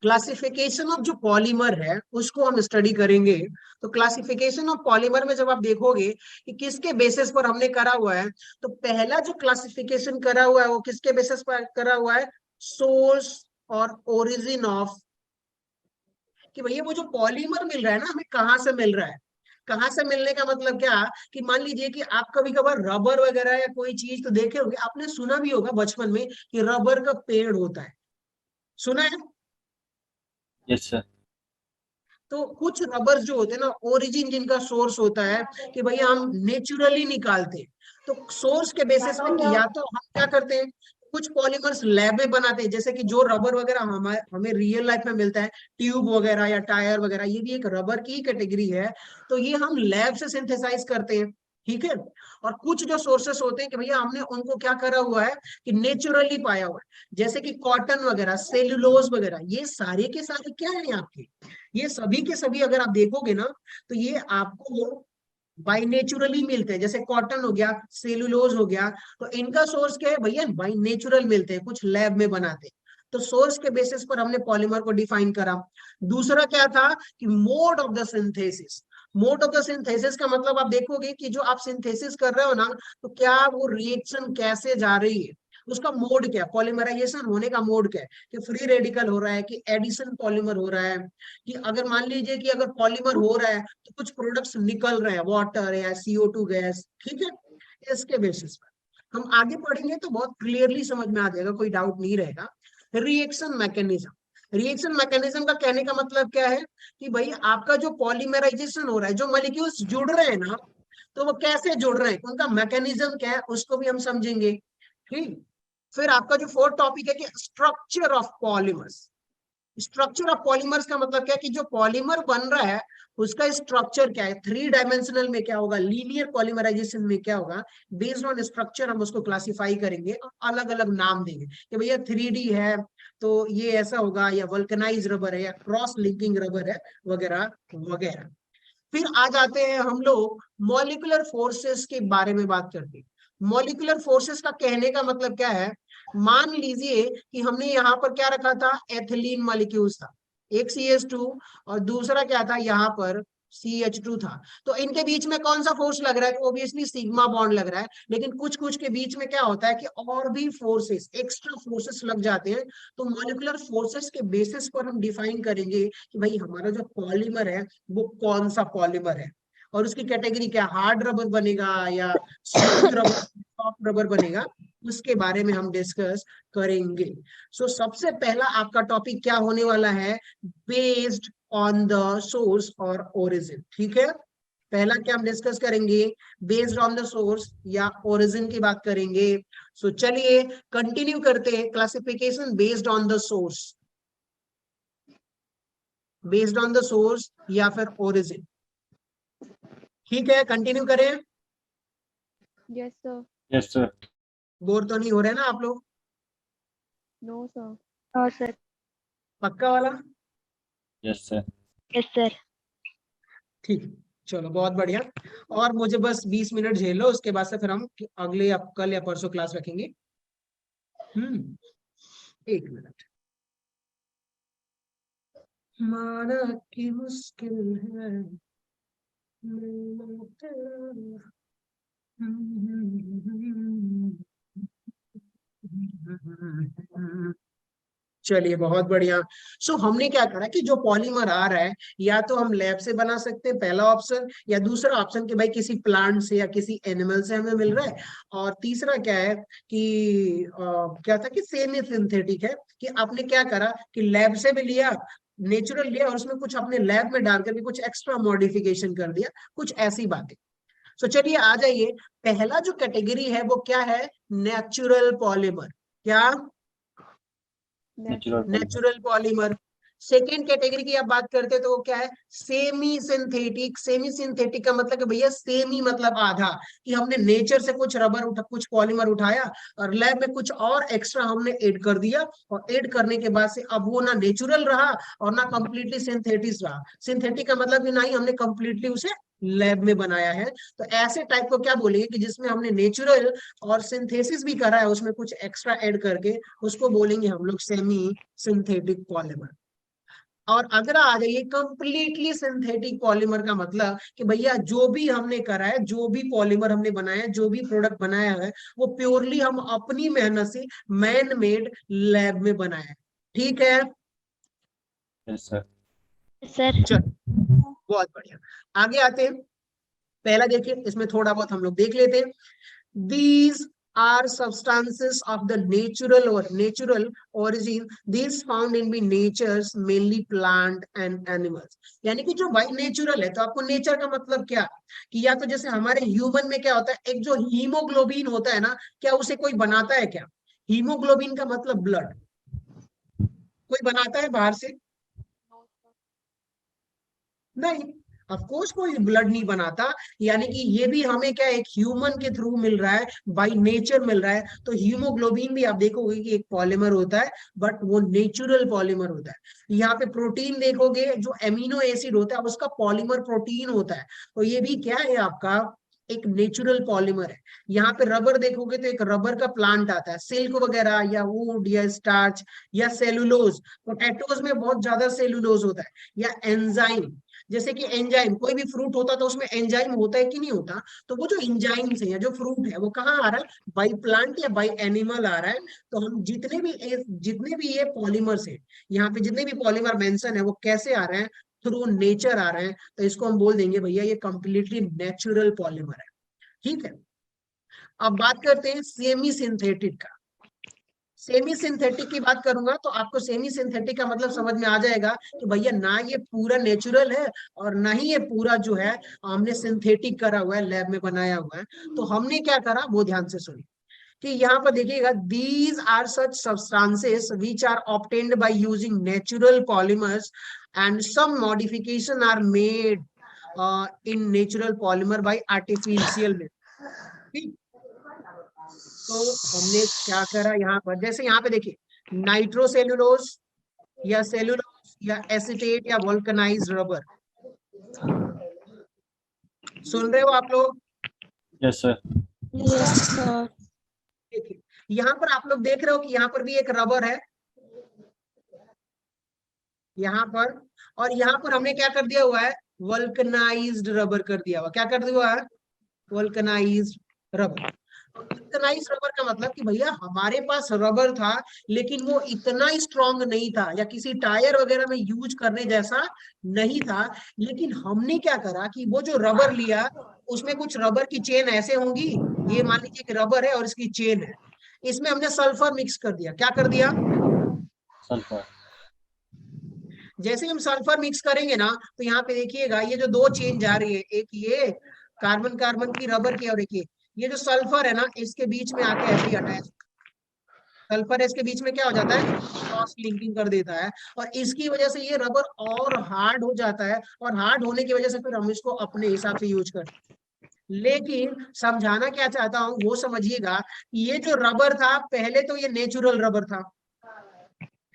क्लासिफिकेशन ऑफ जो पॉलीमर है उसको हम स्टडी करेंगे। तो क्लासिफिकेशन ऑफ पॉलीमर में जब आप देखोगे कि किसके बेसिस पर हमने करा हुआ है, तो पहला जो क्लासिफिकेशन करा हुआ है वो किसके बेसिस पर करा हुआ है, सोर्स और ओरिजिन ऑफ, कि भैया वो जो पॉलीमर मिल रहा है ना हमें कहाँ से मिल रहा है। कहाँ से मिलने का मतलब क्या, कि मान लीजिए कि आप कभी कभार रबर वगैरह या कोई चीज तो देखे होंगे, आपने सुना भी होगा बचपन में कि रबर का पेड़ होता है, सुना है। Yes, sir. तो कुछ रबर्स जो होते हैं ना, ओरिजिन जिनका सोर्स होता है कि भैया हम नेचुरली निकालते हैं, तो सोर्स के बेसिस पे कि या तो हम क्या करते हैं, कुछ पॉलीमर्स लैब में बनाते हैं, जैसे कि जो रबर वगैरह हमें हमें रियल लाइफ में मिलता है, ट्यूब वगैरह या टायर वगैरह, ये भी एक रबर की कैटेगरी है, तो ये हम लैब से सिंथेसाइज करते हैं, ठीक है। और कुछ जो सोर्सेस होते हैं कि भैया हमने उनको क्या करा हुआ है कि नेचुरली पाया हुआ है, जैसे कि कॉटन वगैरह, सेल्यूलोज वगैरह, ये सारे के सारे क्या है आपके, ये सभी के सभी अगर आप देखोगे ना, तो ये आपको बाई नेचुरली मिलते हैं। जैसे कॉटन हो गया, सेलुलोज हो गया, तो इनका सोर्स क्या है भैया, बाई नेचुरल मिलते हैं, कुछ लैब में बनाते हैं। तो सोर्स के बेसिस पर हमने पॉलीमर को डिफाइन करा। दूसरा क्या था कि mode of the synthesis. Mode of the synthesis का मतलब आप देखोगे कि जो आप सिंथेसिस कर रहे हो ना, तो क्या वो रिएक्शन कैसे जा रही है, उसका मोड क्या है, पॉलीमराइजेशन होने का मोड क्या है, कि फ्री रेडिकल हो रहा है कि एडिशन पॉलीमर हो रहा है, कि अगर मान लीजिए कि अगर पॉलीमर हो रहा है तो कुछ प्रोडक्ट्स निकल रहे हैं, वाटर या CO2 गैस, ठीक है। इसके बेसिस पर हम आगे पढ़ेंगे तो बहुत क्लियरली समझ में आ जाएगा, कोई डाउट नहीं रहेगा। Reaction mechanism. रिएक्शन मैकेनिज्म का कहने का मतलब क्या है कि भाई आपका जो पॉलीमराइजेशन हो रहा है, जो मॉलिक्यूल्स जुड़ रहे हैं ना, तो वो कैसे जुड़ रहे हैं, उनका मैकेनिज्म क्या है, उसको भी हम समझेंगे, ठीक। फिर आपका जो फोर्थ टॉपिक है कि structure of polymers. Structure of polymers का मतलब क्या है कि जो पॉलीमर बन रहा है उसका स्ट्रक्चर क्या है, 3 डायमेंशनल में क्या होगा, लीनियर पॉलीमराइजेशन में क्या होगा, बेस्ड ऑन स्ट्रक्चर हम उसको क्लासिफाई करेंगे और अलग अलग नाम देंगे कि भैया 3D है तो ये ऐसा होगा, या वल्कनाइज रबर है, या क्रॉस लिंकिंग रबर है, वगैरह वगैरह। फिर आ जाते हैं हम लोग मॉलिक्यूलर फोर्सेस के बारे में बात करते हैं। मॉलिक्यूलर फोर्सेस का कहने का मतलब क्या है, मान लीजिए कि हमने यहाँ पर क्या रखा था, एथिलीन मॉलिक्यूल्स था, एक CH2 और दूसरा क्या था यहाँ पर CH2 था। तो इनके बीच में कौन सा फोर्स लग रहा है, ऑब्वियसली सिग्मा बॉन्ड लग रहा है। लेकिन कुछ कुछ के बीच में क्या होता है कि और भी फोर्सेस, एक्स्ट्रा फोर्सेस लग जाते हैं। तो मॉलिक्यूलर फोर्सेस के बेसिस पर हम डिफाइन करेंगे कि भाई हमारा जो पॉलीमर है वो कौन सा पॉलीमर है, और उसकी कैटेगरी क्या, हार्ड रबर बनेगा या स्मूथ रबर, सॉफ्ट रबर बनेगा, उसके बारे में हम डिस्कस करेंगे। सो सबसे पहला आपका टॉपिक क्या होने वाला है, बेस्ड ऑन द सोर्स और ओरिजिन, ठीक है। पहला क्या हम डिस्कस करेंगे, बेस्ड ऑन द सोर्स या ओरिजिन की बात करेंगे। सो चलिए कंटिन्यू करते हैं, classification based on the source, based on the source या फिर ओरिजिन, ठीक है। कंटिन्यू करें, Yes, sir. Yes, sir. Bore तो नहीं हो रहे ना आप लोग, No, sir. हाँ सर। पक्का वाला, Yes, sir. Yes sir. ठीक, चलो बहुत बढ़िया। और मुझे बस 20 मिनट झेल लो, उसके बाद से फिर हम अगले या कल या परसों क्लास रखेंगे। 1 मिनट। माना कि मुश्किल है मिलना तेरा। चलिए बहुत बढ़िया। सो हमने क्या करा कि जो पॉलीमर आ रहा है या तो हम लैब से बना सकते हैं, पहला ऑप्शन, या दूसरा ऑप्शन कि भाई किसी प्लांट से या किसी एनिमल से हमें मिल रहा है, और तीसरा क्या है कि क्या था कि सेमी सिंथेटिक है, कि आपने क्या करा कि लैब से भी लिया, नेचुरल लिया, और उसमें कुछ अपने लैब में डाल करके कुछ एक्स्ट्रा मॉडिफिकेशन कर दिया, कुछ ऐसी बातें। सो चलिए आ जाइए, पहला जो कैटेगरी है वो क्या है, नेचुरल पॉलीमर। क्या, Natural polymer. Natural polymer. Second category की आप बात करते हैं तो वो क्या है, सेमी सिंथेटिक। सेमी सिंथेटिक का मतलब कि भैया सेमी मतलब आधा, कि हमने नेचर से कुछ रबर कुछ पॉलीमर उठाया और लैब में कुछ और एक्स्ट्रा हमने ऐड कर दिया, और ऐड करने के बाद से अब वो ना नेचुरल रहा और ना कंप्लीटली सिंथेटिक रहा। सिंथेटिक का मतलब कि ना ही हमने कंप्लीटली उसे लैब में बनाया है। तो ऐसे टाइप को क्या बोलेंगे कि जिसमें हमने नेचुरल और सिंथेसिस भी करा है, उसमें कुछ एक्स्ट्रा ऐड करके, उसको बोलेंगे हम लोग सेमी सिंथेटिक पॉलीमर। और अगर आ जाइए कंप्लीटली सिंथेटिक पॉलीमर का मतलब कि भैया जो भी हमने करा है, जो भी पॉलीमर हमने बनाया है, जो भी प्रोडक्ट बनाया है, वो प्योरली हम अपनी मेहनत से मैन मेड लैब में बनाया है। ठीक है, यस सर। सर। चलो बहुत बढ़िया, आगे आते हैं। पहला देखिए, इसमें थोड़ा बहुत हम लोग देख लेते हैं। These are substances of the natural origin. These found in the natures mainly plant and animals. यानी कि जो बाई नेचुरल है, तो आपको नेचर का मतलब क्या, कि या तो जैसे हमारे ह्यूमन में क्या होता है, एक जो हीमोग्लोबिन होता है ना, क्या उसे कोई बनाता है क्या? हीमोग्लोबिन का मतलब ब्लड, कोई बनाता है बाहर से? नहीं, ऑफ कोर्स कोई ब्लड नहीं बनाता। यानी कि ये भी हमें क्या एक ह्यूमन के थ्रू मिल रहा है, बाय नेचर मिल रहा है। तो हीमोग्लोबिन भी आप देखोगे कि एक पॉलीमर होता है, बट वो नेचुरल पॉलीमर होता है। यहाँ पे प्रोटीन देखोगे, जो एमिनो एसिड होता है उसका पॉलीमर प्रोटीन होता है। तो ये भी क्या है आपका एक नेचुरल पॉलीमर है। यहाँ पे रबर देखोगे तो एक रबर का प्लांट आता है, सिल्क वगैरह या वुड या स्टार्च या सेलुलोज। पोटैटोज में बहुत ज्यादा सेलुलोज होता है, या एंजाइम। जैसे कि एंजाइम, कोई भी फ्रूट होता तो उसमें एंजाइम होता है कि नहीं होता? तो वो जो एंजाइम्स है या जो फ्रूट है वो कहाँ आ रहा है, बाई प्लांट या बाई एनिमल आ रहा है। तो हम जितने भी ये पॉलीमर्स है, यहाँ पे जितने भी पॉलीमर मेंशन है, वो कैसे आ रहे हैं, थ्रू नेचर आ रहे हैं। तो इसको हम बोल देंगे भैया ये कंप्लीटली नेचुरल पॉलीमर है। ठीक है, अब बात करते हैं सेमी सिंथेटिक का। सेमी सिंथेटिक की बात करूंगा तो आपको सेमी सिंथेटिक का मतलब समझ में आ जाएगा कि भैया ना ये पूरा नेचुरल है और ना ही ये पूरा जो है हमने सिंथेटिक करा हुआ है, लैब में बनाया हुआ है। तो हमने क्या करा वो ध्यान से सुनिए, कि यहाँ पर देखिएगा, these are such substances which are obtained by using natural polymers and some modification are made in natural polymer by artificial method. तो हमने क्या करा यहाँ पर, जैसे यहाँ पे देखिए, नाइट्रोसेलुलोज या सेलुलोज या एसीटेट या वोल्कनाइज्ड रबर। सुन रहे हो आप लोग? Yes sir. Yes sir. देखिए यहाँ पर आप लोग देख रहे हो कि यहाँ पर भी एक रबर है यहाँ पर, और यहाँ पर हमने क्या कर दिया हुआ है, वल्कनाइज्ड रबर कर दिया हुआ। क्या कर दिया हुआ है? Vulcanised rubber. वल्कनाइज्ड रबर का मतलब कि भैया हमारे पास रबर था, लेकिन वो इतना स्ट्रांग नहीं था या किसी टायर वगैरह में यूज करने जैसा नहीं था। लेकिन हमने क्या करा कि वो जो रबर लिया, उसमें कुछ रबर की चेन ऐसे होंगी, ये मान लीजिए कि रबर है और इसकी चेन है, इसमें हमने सल्फर मिक्स कर दिया। क्या कर दिया? सल्फर। जैसे हम सल्फर मिक्स करेंगे ना, तो यहाँ पे देखिएगा ये जो दो चेन जा रही है, एक ये कार्बन कार्बन की रबर की, और एक ये जो सल्फर है ना, इसके बीच में आके ऐसे ही अटैच, सल्फर इसके बीच में क्या हो जाता है, क्रॉस लिंकिंग कर देता है। और इसकी वजह से ये रबर और हार्ड हो जाता है, और हार्ड होने की वजह से फिर हम इसको अपने हिसाब से यूज करते हैं। लेकिन समझाना क्या चाहता हूँ वो समझिएगा, ये जो रबर था पहले तो ये नेचुरल रबर था,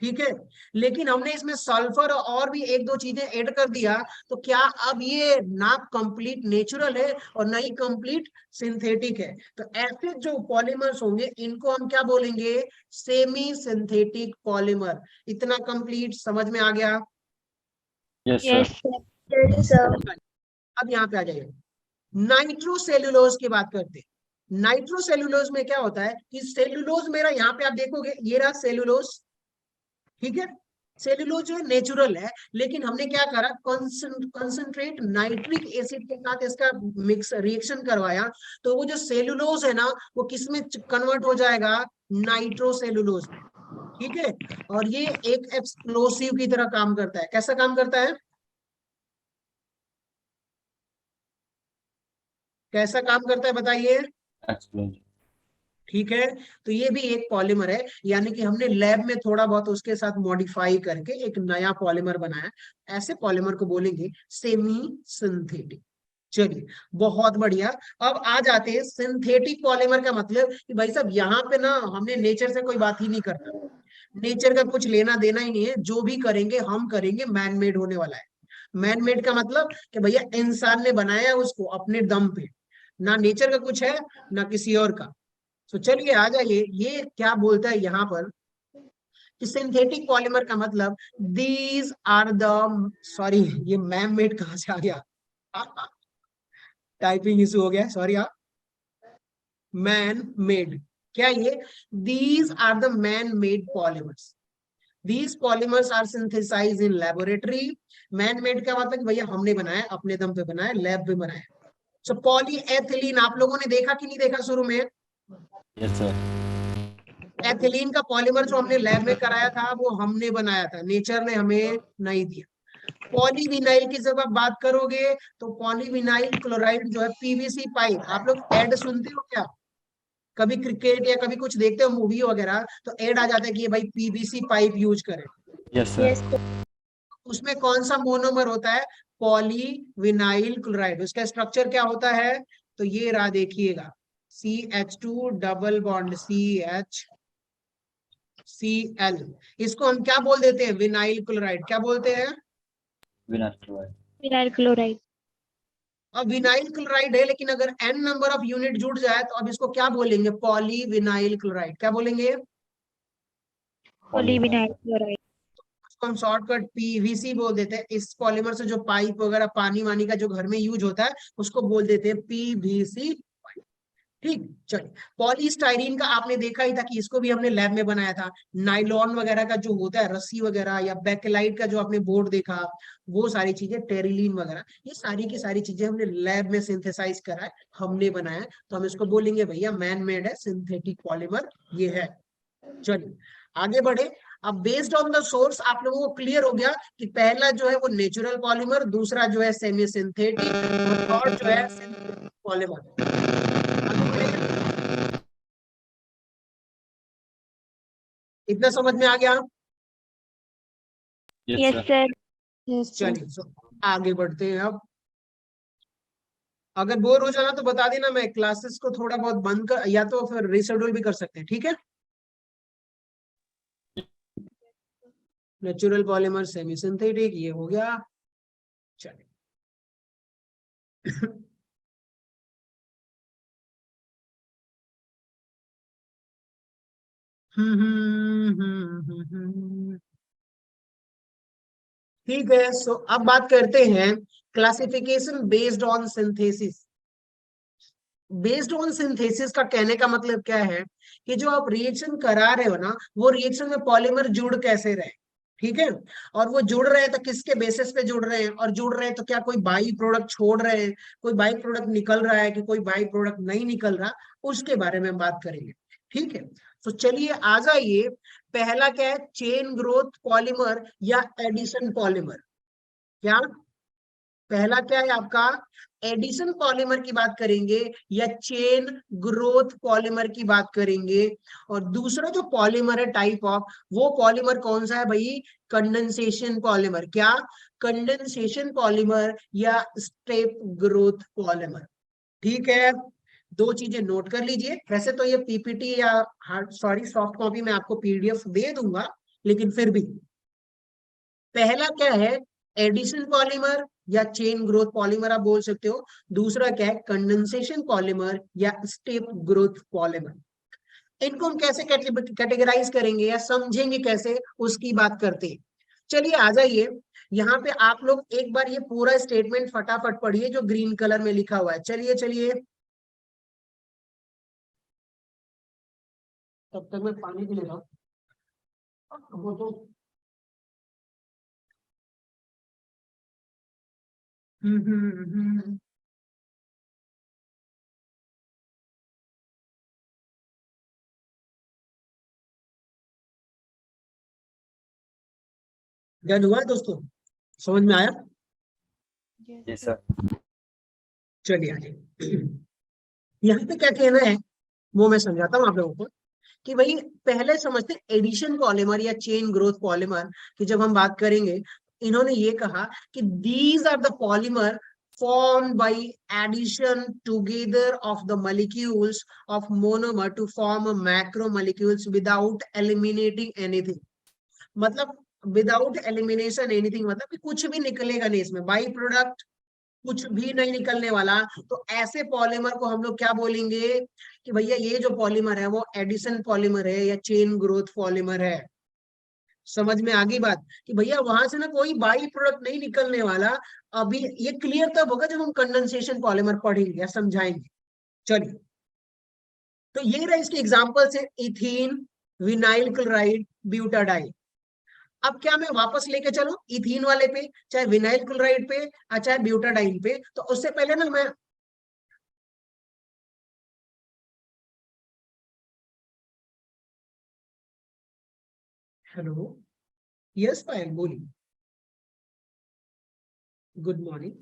ठीक है, लेकिन हमने इसमें सल्फर और भी एक दो चीजें ऐड कर दिया। तो क्या अब ये ना कंप्लीट नेचुरल है और ना ही कंप्लीट सिंथेटिक है। तो ऐसे जो पॉलीमर्स होंगे इनको हम क्या बोलेंगे, सेमी सिंथेटिक पॉलीमर। इतना कंप्लीट समझ में आ गया? Yes yes sir. Sir. Yes, sir. अब यहाँ पे आ जाइए, नाइट्रोसेलुलोज की बात करते हैं। नाइट्रोसेलुलोज में क्या होता है कि सेलुलोज मेरा यहाँ पे आप देखोगे ये रहा सेलुलोज, ठीक है, सेलुलोज जो नेचुरल है, लेकिन हमने क्या करा, कंसंट्रेट नाइट्रिक एसिड के साथ इसका मिक्स रिएक्शन करवाया। तो वो जो सेलुलोज है ना, वो किस में कन्वर्ट हो जाएगा, नाइट्रोसेलुलोज में। ठीक है, और ये एक एक्सप्लोसिव की तरह काम करता है। कैसा काम करता है? कैसा काम करता है बताइए? एक्सप्लोजन। ठीक है, तो ये भी एक पॉलीमर है, यानी कि हमने लैब में थोड़ा बहुत उसके साथ मॉडिफाई करके एक नया पॉलीमर बनाया। ऐसे पॉलीमर को बोलेंगे सेमी सिंथेटिक। चलिए, बहुत बढ़िया। अब आ जाते हैं सिंथेटिक पॉलीमर का मतलब कि भाई साहब यहाँ पे ना हमने नेचर से कोई बात ही नहीं करना, नेचर का कुछ लेना देना ही नहीं है, जो भी करेंगे हम करेंगे मैन मेड होने वाला है। मैन मेड का मतलब कि भैया इंसान ने बनाया उसको अपने दम पे, ना नेचर का कुछ है ना किसी और का। तो चलिए आ जाइए, ये क्या बोलता है यहाँ पर कि सिंथेटिक पॉलीमर का मतलब दीज आर द, सॉरी ये मैन मेड कहाँ से आ गया, टाइपिंग इशू हो गया, सॉरी। हाँ, मैन मेड, क्या ये, these are the man made polymers, these polymers are synthesized in laboratory। Man made का मतलब कि भैया हमने बनाया, अपने दम पे बनाया, लैब में बनाया। सो पॉलीएथिलीन आप लोगों ने देखा कि नहीं देखा शुरू में? yes sir, एथिलीन का पॉलीमर जो हमने लैब में कराया था वो हमने बनाया था, नेचर ने हमें नहीं दिया। पॉलीविनाइल की जब आप बात करोगे तो पॉलीविनाइल क्लोराइड जो है पीवीसी पाइप, आप लोग एड सुनते हो क्या? कभी क्रिकेट या कभी कुछ देखते हो मूवी वगैरह तो एड आ जाता है कि ये भाई पीवीसी पाइप यूज करें। yes sir, Yes, sir. उसमें कौन सा मोनोमर होता है? Polyvinyl chloride. उसका स्ट्रक्चर क्या होता है? तो ये रहा, देखिएगा, CH2 डबल बॉन्ड CHCl। इसको हम क्या बोल देते हैं? Vinyl chloride. क्या बोलते हैं? vinyl chloride, vinyl chloride. अब विनाइल क्लोराइड है, लेकिन अगर n नंबर ऑफ यूनिट जुड़ जाए तो अब इसको क्या बोलेंगे? Polyvinyl chloride. क्या बोलेंगे? Polyvinyl chloride. उसको हम शॉर्टकट पीवीसी बोल देते हैं। इस पॉलीमर से जो पाइप वगैरह पानी वानी का जो घर में यूज होता है उसको बोल देते हैं पीवीसी। ठीक, चलिए। पॉलीस्टाइरीन का आपने देखा ही था कि इसको भी हमने लैब में बनाया था। नाइलॉन वगैरह का जो होता है, रस्सी वगैरह, या बैकेलाइट का जो आपने बोर्ड देखा, वो सारी चीजें, टेरिलीन वगैरह, ये सारी की सारी चीजें हमने लैब में सिंथेसाइज करा है, हमने बनाया। तो हम इसको बोलेंगे भैया मैन मेड है, सिंथेटिक पॉलीमर ये है। चलिए आगे बढ़े। अब बेस्ड ऑन द सोर्स आप लोगों को क्लियर हो गया कि पहला जो है वो नेचुरल पॉलीमर, दूसरा जो है सेमी सिंथेटिक, और थर्ड जो है सिंथेटिक पॉलीमर। इतना समझ में आ गया? yes yes sir, sir. Yes sir. चलिए आगे बढ़ते हैं। अब अगर बोर हो जाना तो बता देना, मैं क्लासेस को थोड़ा बहुत बंद कर या तो फिर रिशेड्यूल भी कर सकते हैं, ठीक है? नेचुरल पॉलीमर, सेमी सिंथेटिक, ये हो गया। चलिए ठीक है। सो अब बात करते हैं classification based on synthesis. Based on synthesis का कहने का मतलब क्या है कि जो आप रिएक्शन करा रहे हो ना, वो रिएक्शन में पॉलीमर जुड़ कैसे रहे, ठीक है? और वो जुड़ रहे हैं तो किसके बेसिस पे जुड़ रहे हैं, और जुड़ रहे हैं तो क्या कोई बाई प्रोडक्ट छोड़ रहे हैं, कोई बाई प्रोडक्ट निकल रहा है कि कोई बाई प्रोडक्ट नहीं निकल रहा, उसके बारे में बात करेंगे, ठीक है? तो चलिए आ जाइए। पहला क्या है? चेन ग्रोथ पॉलीमर या एडिशन पॉलीमर। क्या पहला क्या है आपका? एडिशन पॉलीमर की बात करेंगे या चेन ग्रोथ पॉलीमर की बात करेंगे? और दूसरा जो पॉलीमर है टाइप ऑफ, वो पॉलीमर कौन सा है भाई? Condensation polymer. क्या? कंडेंसेशन पॉलीमर या स्टेप ग्रोथ पॉलीमर। ठीक है, दो चीजें नोट कर लीजिए। वैसे तो ये पीपीटी या हार्ड, सॉरी, सॉफ्ट कॉपी में आपको पीडीएफ दे दूंगा, लेकिन फिर भी पहला क्या है? एडिशन पॉलीमर या चेन ग्रोथ पॉलीमर आप बोल सकते हो। दूसरा क्या है? कंडेंसेशन पॉलीमर या स्टेप ग्रोथ पॉलीमर। इनको हम कैसे कैटेगराइज करेंगे या समझेंगे कैसे, उसकी बात करते हैं। चलिए आ जाइए। यहाँ पे आप लोग एक बार ये पूरा स्टेटमेंट फटाफट पढ़िए जो ग्रीन कलर में लिखा हुआ है। चलिए चलिए, तब तक मैं पानी पी लेता हूँ। वो तो हम्म। डन हुआ दोस्तों? समझ में आया? yes sir, चलिए आगे। यहाँ पे क्या कहना है वो मैं समझाता हूँ आप लोगों को कि भाई पहले समझते एडिशन पॉलीमर या चेन ग्रोथ पॉलीमर की जब हम बात करेंगे, इन्होंने ये कहा कि these are the polymer formed by addition together of the molecules of monomer to form a macromolecules without eliminating anything. मतलब विदाउट एलिमिनेशन एनीथिंग, मतलब कि कुछ भी निकलेगा नहीं इसमें, बाई प्रोडक्ट कुछ भी नहीं निकलने वाला। तो ऐसे पॉलीमर को हम लोग क्या बोलेंगे कि भैया ये जो पॉलीमर है वो एडिशन पॉलीमर है या चेन ग्रोथ पॉलीमर है। समझ में आ गई बात कि भैया वहां से ना कोई बाई प्रोडक्ट नहीं निकलने वाला। अभी ये क्लियर तब होगा जब हम कंडेंसेशन पॉलीमर पढ़ेंगे या समझाएंगे। चलिए, तो ये रहा इसके एग्जांपल्स है, इथीन, विनाइल क्लोराइड, ब्यूटाडाइन। अब क्या मैं वापस लेके चलूं इथीन वाले पे, चाहे विनाइल क्लोराइड पे, चाहे ब्यूटाडाइन पे? तो उससे पहले ना मैं हेलो, यस पायल बोलिए, गुड मॉर्निंग।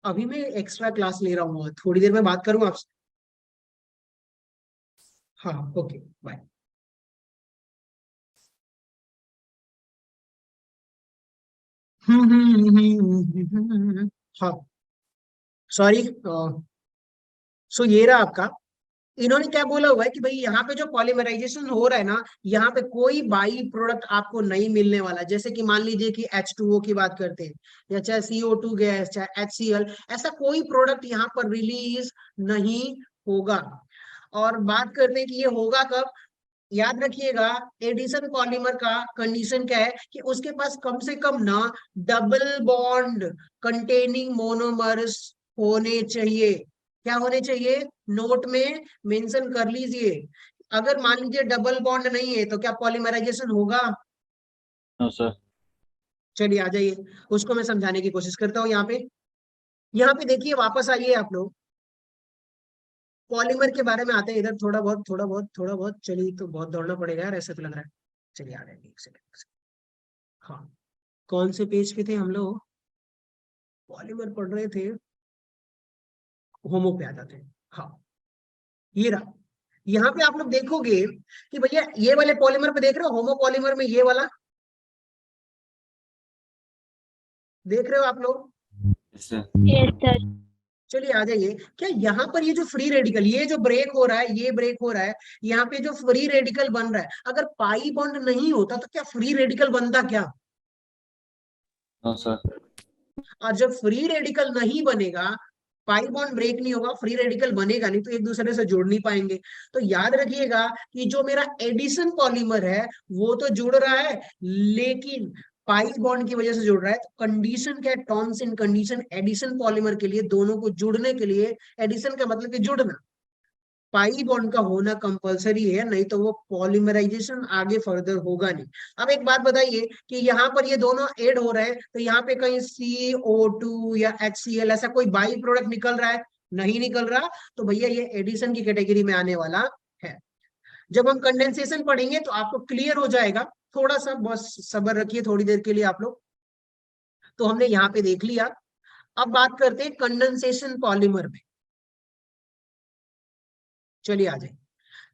अभी मैं एक्स्ट्रा क्लास ले रहा हूँ, थोड़ी देर में बात करूँ आपसे। हाँ ओके बाय। हाँ सॉरी। सो ये रहा आपका, इन्होंने क्या बोला हुआ है कि भाई यहाँ पे जो पॉलीमराइजेशन हो रहा है ना, यहाँ पे कोई बाई प्रोडक्ट आपको नहीं मिलने वाला। जैसे कि मान लीजिए कि H2O की बात करते हैं, या चाहे CO2 गैस, चाहे HCl, ऐसा कोई प्रोडक्ट यहाँ पर रिलीज नहीं होगा। और बात करते हैं कि ये होगा कब, याद रखिएगा एडिशन पॉलीमर का कंडीशन क्या है कि उसके पास कम से कम ना डबल बॉन्ड कंटेनिंग मोनोमर्स होने चाहिए। क्या होने चाहिए, नोट में मेंशन कर लीजिए। अगर मान लीजिए डबल बॉन्ड नहीं है तो क्या पॉलीमराइजेशन होगा? No sir. चलिए आ जाइए, उसको मैं समझाने की कोशिश करता हूँ। यहाँ पे देखिए, वापस आइए आप लोग, पॉलीमर के बारे में आते हैं इधर। थोड़ा बहुत चलिए, तो बहुत दौड़ना पड़ेगा यार, ऐसे तो लग रहा है। चलिए आ जाएंगे, एक सेकंड। हाँ, कौन से पेज पे थे हम लोग? पॉलीमर पढ़ रहे थे, होमो पे आ जाते हैं। हाँ ये रहा, यहाँ पे आप लोग देखोगे कि भैया ये वाले पॉलीमर पे देख रहे हो, होमो पॉलीमर में ये वाला देख रहे हो आप लोग? Yes sir. Yes, sir. चलिए आ जाइए, क्या यहाँ पर ये जो फ्री रेडिकल, ये जो ब्रेक हो रहा है, ये ब्रेक हो रहा है, यहाँ पे जो फ्री रेडिकल बन रहा है, अगर पाई बॉन्ड नहीं होता तो क्या फ्री रेडिकल बनता क्या? No sir. और जब फ्री रेडिकल नहीं बनेगा, पाई बॉन्ड ब्रेक नहीं होगा, फ्री रेडिकल बनेगा नहीं, तो एक दूसरे से जुड़ नहीं पाएंगे। तो याद रखिएगा कि जो मेरा एडिशन पॉलीमर है वो तो जुड़ रहा है, लेकिन पाई बॉन्ड की वजह से जुड़ रहा है। तो कंडीशन क्या है, terms and condition addition polymer के लिए, दोनों को जुड़ने के लिए, एडिशन का मतलब कि जुड़ना, पाई बॉन्ड का होना कंपलसरी है, नहीं तो वो पॉलीमराइजेशन आगे फर्दर होगा नहीं। अब एक बात बताइए कि यहाँ पर ये दोनों ऐड हो रहे हैं, तो यहाँ पे कहीं CO2 या HCl ऐसा कोई बाई प्रोडक्ट निकल रहा है? नहीं निकल रहा। तो भैया ये एडिशन की कैटेगरी में आने वाला है। जब हम कंडेंसेशन पढ़ेंगे तो आपको क्लियर हो जाएगा, थोड़ा सा बस सब्र रखिए थोड़ी देर के लिए आप लोग। तो हमने यहाँ पे देख लिया, अब बात करते हैं कंडेंसेशन पॉलीमर में। चलिए आ जाए,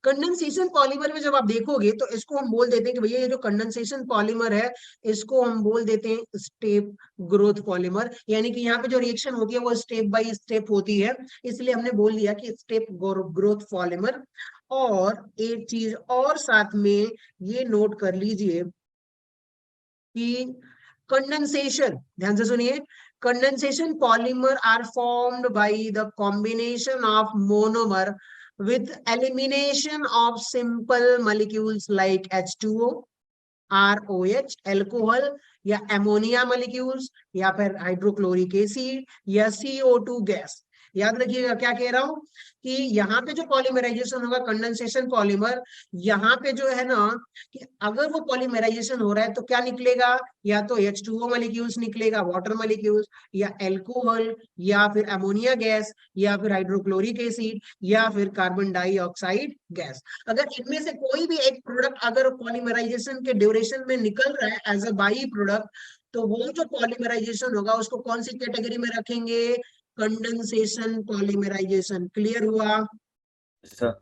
कंडेंसेशन पॉलीमर में जब आप देखोगे तो इसको हम बोल देते हैं कि भैया ये जो कंडेंसेशन पॉलीमर है, इसको हम बोल देते हैं स्टेप ग्रोथ पॉलीमर। यानी कि यहाँ पे जो रिएक्शन होती है वो स्टेप बाय स्टेप होती है, इसलिए हमने बोल दिया कि स्टेप ग्रोथ पॉलीमर। और एक चीज और साथ में ये नोट कर लीजिए कि कंडेंसेशन, ध्यान से सुनिए, condensation polymer are formed by the combination of monomer with elimination of simple molecules like H2O, ROH, alcohol, या ammonia molecules, या फिर हाइड्रोक्लोरिक एसिड, या CO2 गैस। याद रखिएगा क्या कह रहा हूं कि यहाँ पे जो पॉलीमराइजेशन होगा कंडेंसेशन पॉलीमर, यहाँ पे जो है ना कि अगर वो पॉलीमराइजेशन हो रहा है तो क्या निकलेगा, या तो H2O मॉलिक्यूल्स निकलेगा, वाटर मॉलिक्यूल्स, या एल्कोहल, या फिर अमोनिया गैस, या फिर हाइड्रोक्लोरिक एसिड, या फिर कार्बन डाइऑक्साइड गैस। अगर इनमें से कोई भी एक प्रोडक्ट अगर पॉलीमराइजेशन के ड्यूरेशन में निकल रहा है एज अ बाई प्रोडक्ट, तो वो जो पॉलीमराइजेशन होगा उसको कौन सी कैटेगरी में रखेंगे? Condensation polymerization. क्लियर हुआ? Yes, sir.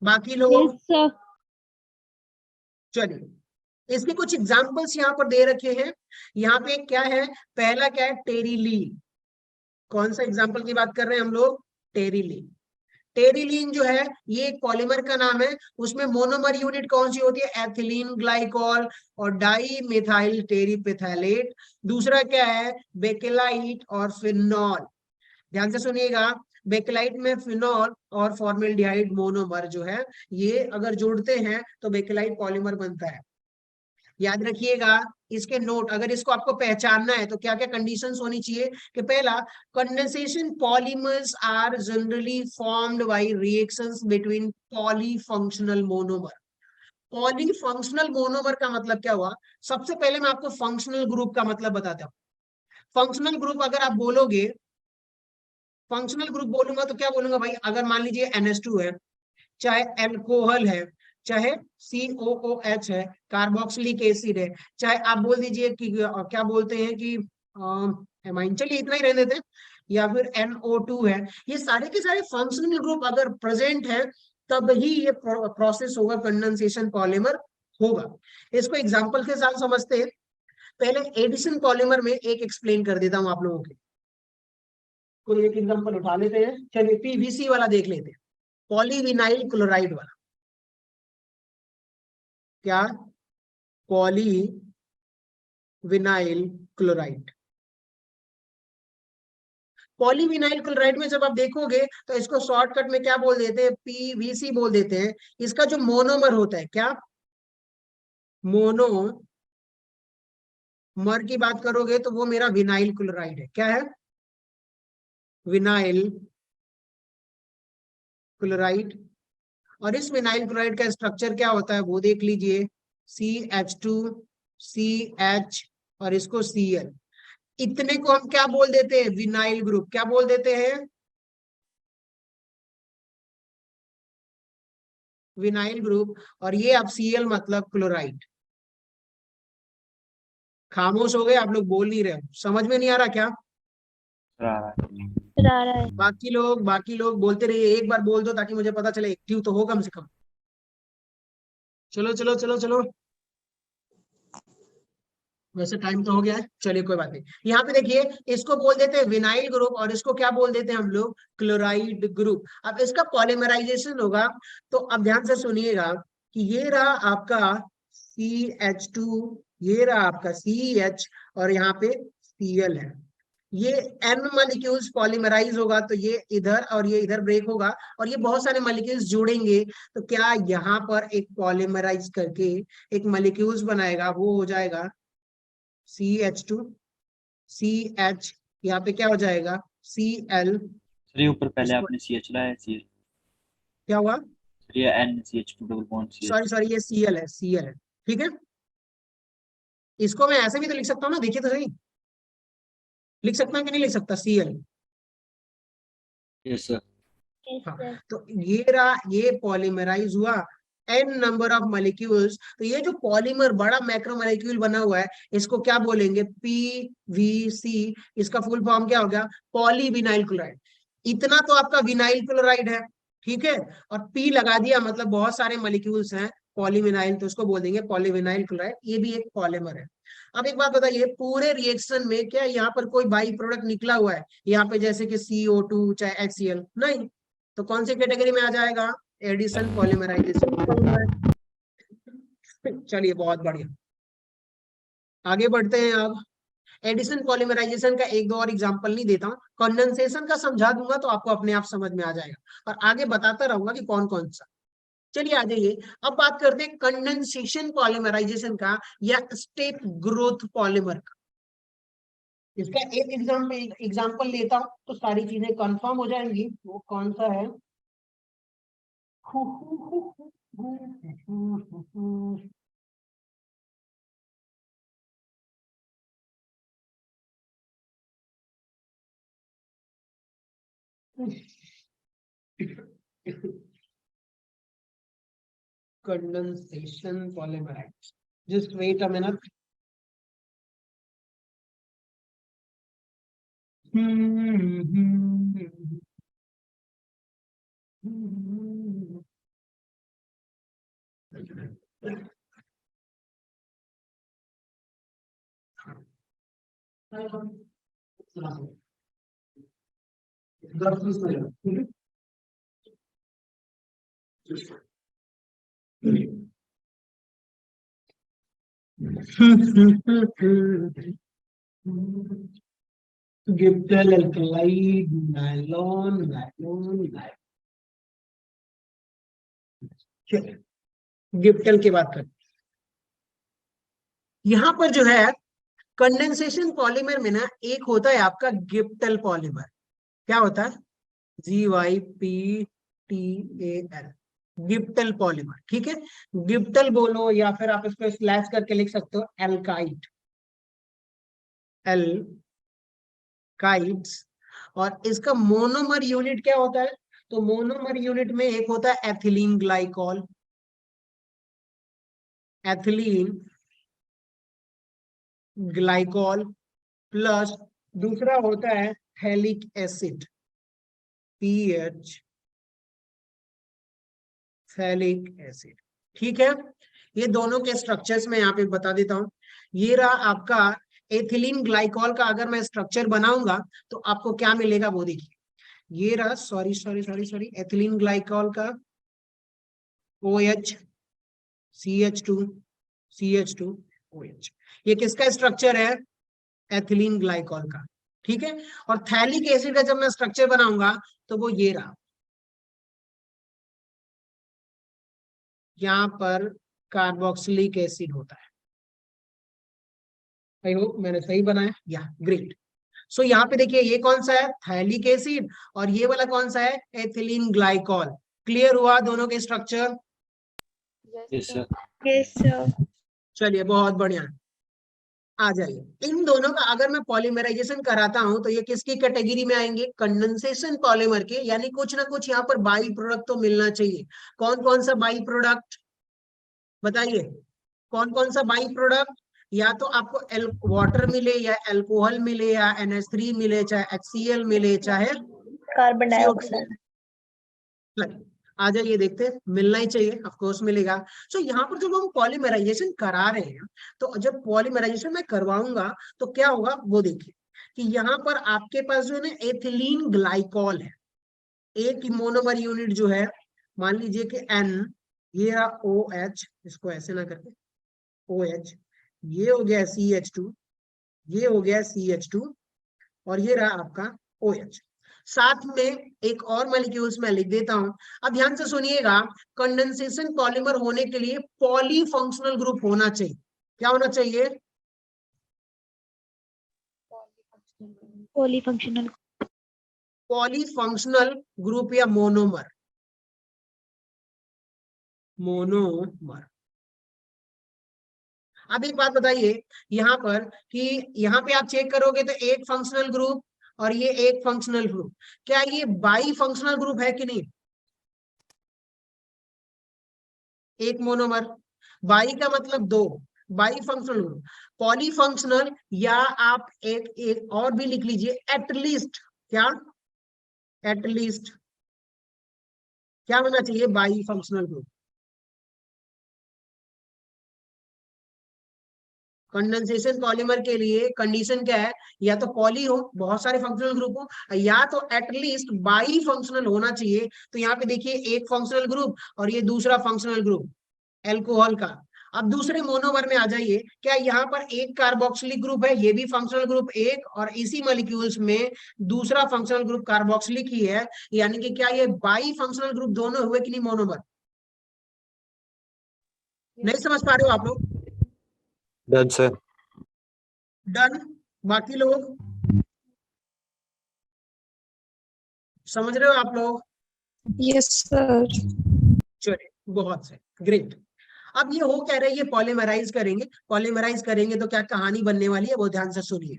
बाकी लोग Yes, sir. चलिए, इसके कुछ एग्जांपल्स यहाँ पर दे रखे हैं। यहाँ पे क्या है? पहला क्या है? टेरिलीन। कौन सा एग्जांपल की बात कर रहे हैं हम लोग? टेरिलीन। टेरिलीन जो है ये एक पॉलीमर का नाम है। उसमें मोनोमर यूनिट कौन सी होती है? एथिलीन ग्लाइकॉल और डाई मिथाइल टेरिपेथैलेट। दूसरा क्या है? बेकेलाइट और फिनॉल। ध्यान से सुनिएगा, बेकेलाइट में फिनॉल और फॉर्मेल्डिहाइड मोनोमर जो है ये अगर जोड़ते हैं तो बेकेलाइट पॉलीमर बनता है। याद रखिएगा इसके नोट, अगर इसको आपको पहचानना है तो क्या क्या कंडीशंस होनी चाहिए? कि पहला, condensation polymers are generally formed by reactions between polyfunctional monomer. Polyfunctional monomer का मतलब क्या हुआ? सबसे पहले मैं आपको फंक्शनल ग्रुप का मतलब बताता हूँ। फंक्शनल ग्रुप अगर आप बोलोगे, फंक्शनल ग्रुप बोलूंगा तो क्या बोलूंगा भाई? अगर मान लीजिए NH2 है, चाहे अल्कोहल है, चाहे COOH है, कार्बोक्सिलिक एसिड है, चाहे आप बोल दीजिए कि क्या बोलते हैं कि एमाइन, चलिए इतना ही रहने देते हैं, या फिर NO2 है, ये सारे के सारे फंक्शनल ग्रुप अगर प्रेजेंट है तब ही ये प्रोसेस होगा, कंडेंसेशन पॉलीमर होगा। इसको एग्जांपल के साथ समझते हैं। पहले एडिशन पॉलीमर में एक एक्सप्लेन कर देता हूं आप लोगों के। कोई एक एग्जांपल उठा लेते हैं, चलिए PVC वाला देख लेते हैं, पॉलीविनाइल क्लोराइड वाला। क्या? Polyvinyl chloride. पॉलीविनाइल क्लोराइड में जब आप देखोगे तो इसको शॉर्टकट में क्या बोल देते हैं? PVC बोल देते हैं। इसका जो मोनोमर होता है, क्या मोनोमर की बात करोगे तो वो मेरा विनाइल क्लोराइड है। क्या है? Vinyl chloride. और इस विनाइल क्लोराइड का स्ट्रक्चर क्या होता है वो देख लीजिए, CH2CH और इसको Cl। इतने को हम क्या बोल देते हैं? Vinyl group. क्या बोल देते हैं? Vinyl group. और ये अब Cl मतलब क्लोराइड। खामोश हो गए आप लोग, बोल नहीं रहे हो, समझ में नहीं आ रहा क्या? Sir, आ रहा है। रहा है। बाकी लोग बोलते रहिए, एक बार बोल दो ताकि मुझे पता चले एक्टिव तो हो कम से कम। चलो चलो चलो चलो, वैसे टाइम तो हो गया है, चलिए कोई बात नहीं। यहाँ पे देखिए, इसको बोल देते हैं विनाइल ग्रुप और इसको क्या बोल देते हैं हम लोग? Chloride group. अब इसका पॉलीमराइजेशन होगा तो अब ध्यान से सुनिएगा कि ये रहा आपका CH2, ये रहा आपका CH और यहाँ पे Cl है। ये N मॉलिक्यूल्स पॉलीमराइज होगा तो ये इधर और ये इधर ब्रेक होगा और ये बहुत सारे मॉलिक्यूल्स जुड़ेंगे, तो क्या यहाँ पर एक पॉलीमराइज करके एक मॉलिक्यूल्स बनाएगा, वो हो जाएगा CH2 CH, यहाँ पे क्या हो जाएगा? Cl। सर ये ऊपर पहले इसको आपने CH लाया है, CH। क्या हुआ? सर ये NCH2 double bond CH। Sorry ये Cl है, Cl है। ठीक है, इसको मैं ऐसे भी तो लिख सकता हूँ ना, देखिए तो सही, लिख सकता हूँ कि नहीं लिख सकता? Cl। Yes sir. Yes, हाँ, sir. तो ये रहा, ये पॉलीमराइज हुआ n नंबर ऑफ मॉलिक्यूल्स। तो ये जो पॉलीमर बड़ा मैक्रोमोलेक्यूल बना हुआ है इसको क्या बोलेंगे? PVC। इसका फुल फॉर्म क्या हो गया? Polyvinyl chloride. इतना तो आपका विनाइल क्लोराइड है, ठीक है, और P लगा दिया मतलब बहुत सारे मॉलिक्यूल्स हैं पॉलीविनाइल, तो इसको बोल देंगे पॉलीविनाइल क्लोराइड। ये भी एक पॉलीमर है। अब एक बात बताइए, पूरे रिएक्शन में क्या यहाँ पर कोई बाई प्रोडक्ट निकला हुआ है यहाँ पे, जैसे कि CO2 चाहे HCl? नहीं। तो कौन सी कैटेगरी में आ जाएगा? Addition polymerization. चलिए बहुत बढ़िया, आगे बढ़ते हैं। अब एडिशन पॉलीमराइजेशन का एक दो और एग्जांपल नहीं देता हूं, कंडेंसेशन का समझा दूंगा तो आपको अपने आप समझ में आ जाएगा और आगे बताता रहूंगा कि कौन कौन सा। चलिए आ जाइए, अब बात करते हैं कंडेंसेशन पॉलीमराइजेशन का या स्टेप ग्रोथ पॉलीमर का। इसका एक एग्जांपल लेता हूं तो सारी चीजें कंफर्म हो जाएंगी। वो कौन सा है? condensation polymerase. Just wait a minute. Glyptal, alkaloid, nylon, nylon, glyptal की बात करते हैं। यहां पर जो है कंडेंसेशन पॉलीमर में ना एक होता है आपका गिब्टल पॉलीमर। क्या होता है? GYPTAL, glyptal polymer. ठीक है, गिब्टल बोलो या फिर आप इसको स्लैश करके लिख सकते हो एल्काइड, एल्काइड्स। और इसका मोनोमर यूनिट क्या होता है? तो मोनोमर यूनिट में एक होता है ethylene glycol, ethylene glycol, plus दूसरा होता है phthalic acid, PH, phthalic acid. ठीक है, ये दोनों के स्ट्रक्चर्स में यहाँ पे बता देता हूँ। ये रहा आपका एथिलीन ग्लाइकॉल का। अगर मैं स्ट्रक्चर बनाऊंगा तो आपको क्या मिलेगा वो देखिए। ये रहा, सॉरी एथिलीन ग्लाइकॉल का OH, CH2 OH। ये किसका स्ट्रक्चर है? एथिलीन ग्लाइकॉल का। ठीक है, और थैलिक एसिड का जब मैं स्ट्रक्चर बनाऊंगा तो वो ये रहा, यहां पर कार्बोक्सिलिक एसिड होता है। आई होप मैंने सही बनाया, या ग्रेट। सो यहाँ पे देखिए ये कौन सा है? थैलिक एसिड, और ये वाला कौन सा है? Ethylene glycol. क्लियर हुआ दोनों के structure? Yes sir. Yes, sir. चलिए बहुत बढ़िया, आ जाइए। इन दोनों का अगर मैं पॉलीमराइजेशन कराता हूं तो ये किसकी कैटेगरी में आएंगे? कंडेंसेशन पॉलीमर के। यानी कुछ ना कुछ यहाँ पर बाई प्रोडक्ट तो मिलना चाहिए। कौन कौन सा बाई प्रोडक्ट बताइए? कौन कौन सा बाई प्रोडक्ट? या तो आपको वाटर मिले, या अल्कोहल मिले, या NH3 मिले, चाहे HCl मिले, चाहे Carbon CO2 dioxide. मिले। आ जाइए, देखते हैं, मिलना ही चाहिए, ऑफ कोर्स मिलेगा। सो यहाँ पर जब हम पॉलीमराइजेशन करा रहे हैं तो जब पॉलीमराइजेशन मैं करवाऊंगा तो क्या होगा वो देखिए कि यहाँ पर आपके पास जो है ना एथिलीन ग्लाइकॉल है। एक मोनोमर यूनिट जो है, मान लीजिए कि N, ये रहा OH, इसको ऐसे ना करके OH, ये हो गया CH2, ये हो गया CH2, और ये रहा आपका OH। साथ में एक और मॉलिक्यूल्स मैं लिख देता हूं। अब ध्यान से सुनिएगा, कंडेंसेशन पॉलीमर होने के लिए पॉलीफंक्शनल ग्रुप होना चाहिए। क्या होना चाहिए? पॉलीफंक्शनल। पॉलीफंक्शनल ग्रुप या मोनोमर। मोनोमर। अब एक बात बताइए यहाँ पर कि यहाँ पे आप चेक करोगे तो एक फंक्शनल ग्रुप और ये एक फंक्शनल ग्रुप, क्या ये बाई फंक्शनल ग्रुप है कि नहीं? एक मोनोमर, बाई का मतलब दो, बाई फंक्शनल ग्रुप। पॉलीफंक्शनल, या आप एक और भी लिख लीजिए, एटलीस्ट। क्या? एटलीस्ट क्या होना चाहिए? By functional group. Condensation polymer के लिए कंडीशन क्या है? या तो पॉली हो, बहुत सारे फंक्शनल ग्रुप हो, या तो एटलीस्ट बाई फंक्शनल होना चाहिए। तो यहाँ पे देखिए एक फंक्शनल ग्रुप और ये दूसरा फंक्शनल ग्रुप एल्कोहल का। अब दूसरे मोनोमर में आ जाइए, क्या यहाँ पर एक कार्बोक्सिलिक ग्रुप है, ये भी फंक्शनल ग्रुप एक, और इसी मॉलिक्यूल्स में दूसरा फंक्शनल ग्रुप कार्बोक्सिलिक ही है। यानी कि क्या ये बाई फंक्शनल ग्रुप दोनों हुए कि नहीं मोनोमर? नहीं समझ पा रहे हो आप लोग? Done sir. डन। बाकी लोग समझ रहे हो आप लोग? Yes sir. चलिए बहुत सही, ग्रेट। अब ये हो कह रहे हैं ये पॉलीमराइज करेंगे। पॉलीमराइज करेंगे तो क्या कहानी बनने वाली है वो ध्यान से सुनिए।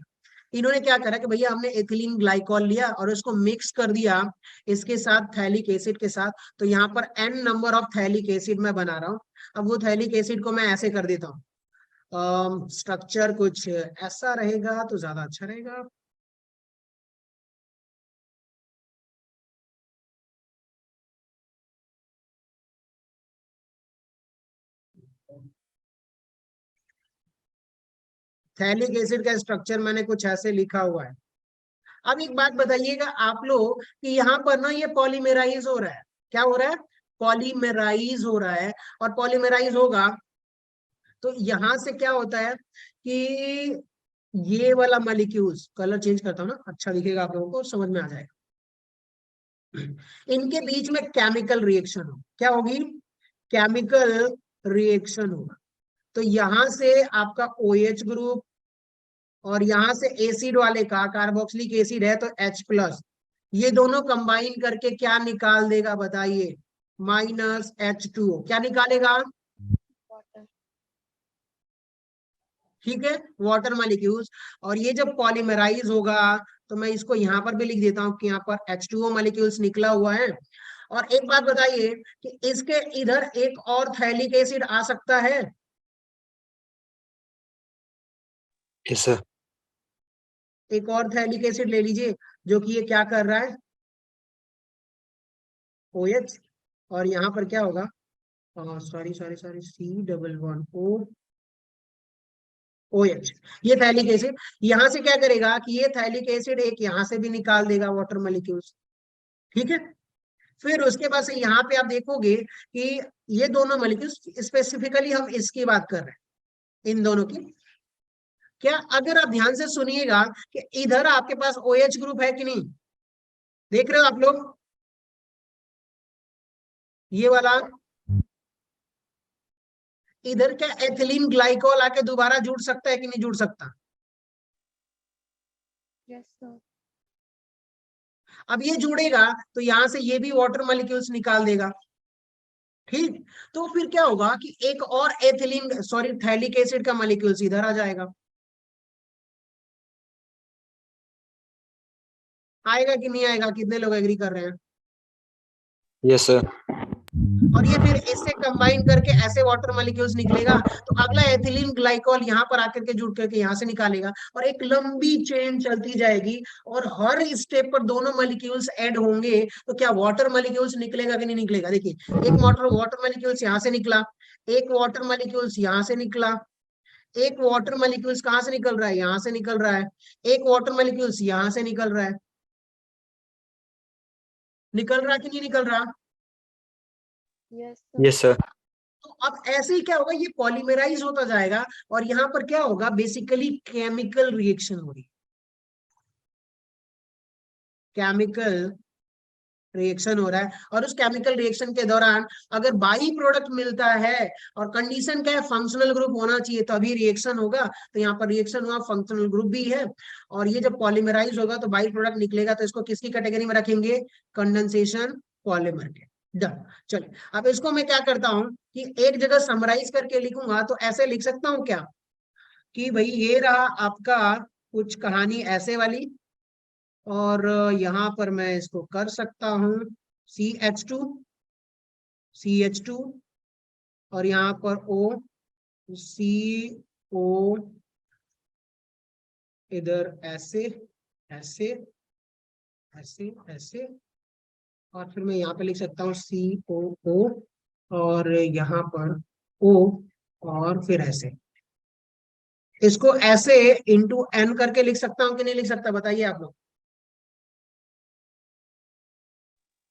इन्होंने क्या करा कि भैया हमने एथिलीन ग्लाइकॉल लिया और उसको मिक्स कर दिया इसके साथ थैलिक एसिड के साथ। तो यहाँ पर n number of phthalic acid मैं बना रहा हूँ। अब वो थैलिक एसिड को मैं ऐसे कर देता हूँ, स्ट्रक्चर कुछ ऐसा रहेगा तो ज्यादा अच्छा रहेगा। थैलिक एसिड का स्ट्रक्चर मैंने कुछ ऐसे लिखा हुआ है। अब एक बात बताइएगा आप लोग कि यहाँ पर ना ये पॉलीमेराइज हो रहा है। क्या हो रहा है? पॉलीमेराइज हो रहा है। और पॉलीमेराइज होगा तो यहां से क्या होता है कि ये वाला मॉलिक्यूल्स, कलर चेंज करता हूँ ना, अच्छा दिखेगा, आप लोगों को समझ में आ जाएगा। इनके बीच में केमिकल रिएक्शन हो, क्या होगी? केमिकल रिएक्शन होगा। तो यहां से आपका OH ग्रुप और यहां से एसिड वाले का, कार्बोक्सिलिक एसिड है तो H+, ये दोनों कंबाइन करके क्या निकाल देगा बताइए? -H2O। क्या निकालेगा? Water. ठीक है, वाटर मॉलिक्यूल्स। और ये जब पॉलीमराइज होगा तो मैं इसको यहाँ पर भी लिख देता हूँ कि यहाँ पर H2O मॉलिक्यूल्स निकला हुआ है। और एक बात बताइए कि इसके इधर एक और थैलिक एसिड आ सकता है? Yes, sir. एक और थैलिक एसिड ले लीजिए जो कि ये क्या कर रहा है? OH। और यहाँ पर क्या होगा? Sorry sorry sorry, C11O OH। ये थैलिक एसिड यहां से क्या करेगा कि ये थैलिक एसिड एक यहां से भी निकाल देगा वाटर मॉलिक्यूल्स। ठीक है, फिर उसके बाद से यहाँ पे आप देखोगे कि ये दोनों मॉलिक्यूल्स, स्पेसिफिकली हम इसकी बात कर रहे हैं, इन दोनों की। क्या अगर आप ध्यान से सुनिएगा कि इधर आपके पास OH ग्रुप है कि नहीं? देख रहे हो आप लोग? ये वाला इधर क्या एथिलीन ग्लाइकोल आके दोबारा जुड़ सकता है कि नहीं जुड़ सकता? Yes, sir. अब ये जुड़ेगा तो यहां से ये भी वाटर मॉलिक्यूल्स निकाल देगा। ठीक, तो फिर क्या होगा कि एक और एथिलीन, सॉरी, थैलिक एसिड का मॉलिक्यूल्स इधर आ जाएगा। आएगा कि नहीं आएगा? कितने लोग एग्री कर रहे हैं? Yes, sir. और ये फिर इससे कंबाइन करके ऐसे वाटर मॉलिक्यूल्स निकलेगा तो अगला एथिलीन ग्लाइकोल यहाँ पर आकर के जुड़ करके यहाँ से निकालेगा और एक लंबी चेन चलती जाएगी और हर स्टेप पर दोनों मॉलिक्यूल्स ऐड होंगे तो क्या वाटर मॉलिक्यूल्स निकलेगा कि नहीं निकलेगा? देखिए, एक वाटर मॉलिक्यूल्स यहाँ से निकला, एक वाटर मॉलिक्यूल्स यहाँ से निकला, एक वाटर मॉलिक्यूल्स कहाँ से निकल रहा है? यहाँ से निकल रहा है, एक वाटर मॉलिक्यूल्स यहाँ से निकल रहा है। निकल रहा कि नहीं निकल रहा? Yes, sir. Yes, sir. तो अब ऐसे ही क्या होगा, ये पॉलीमराइज होता जाएगा और यहाँ पर क्या होगा? बेसिकली केमिकल रिएक्शन हो रही है, केमिकल रिएक्शन हो रहा है। और उस केमिकल रिएक्शन के दौरान अगर बाई प्रोडक्ट मिलता है और कंडीशन क्या है? फंक्शनल ग्रुप होना चाहिए तभी रिएक्शन होगा। तो यहाँ पर रिएक्शन हुआ, फंक्शनल ग्रुप भी है। और ये जब पॉलीमराइज होगा तो बाई प्रोडक्ट निकलेगा तो इसको किसकी कैटेगरी में रखेंगे? कंडेंसेशन पॉलीमर के। डन। चलिए, अब इसको मैं क्या करता हूँ कि एक जगह समराइज करके लिखूंगा। तो ऐसे लिख सकता हूँ क्या कि भाई ये रहा आपका कुछ कहानी ऐसे वाली, और यहाँ पर मैं इसको कर सकता हूँ CH2 और यहाँ पर CO, इधर ऐसे ऐसे ऐसे ऐसे, और फिर मैं यहाँ पे लिख सकता हूँ COO और यहाँ पर O, और फिर ऐसे। इसको ऐसे इंटू N करके लिख सकता हूँ कि नहीं लिख सकता? बताइए आप लोग।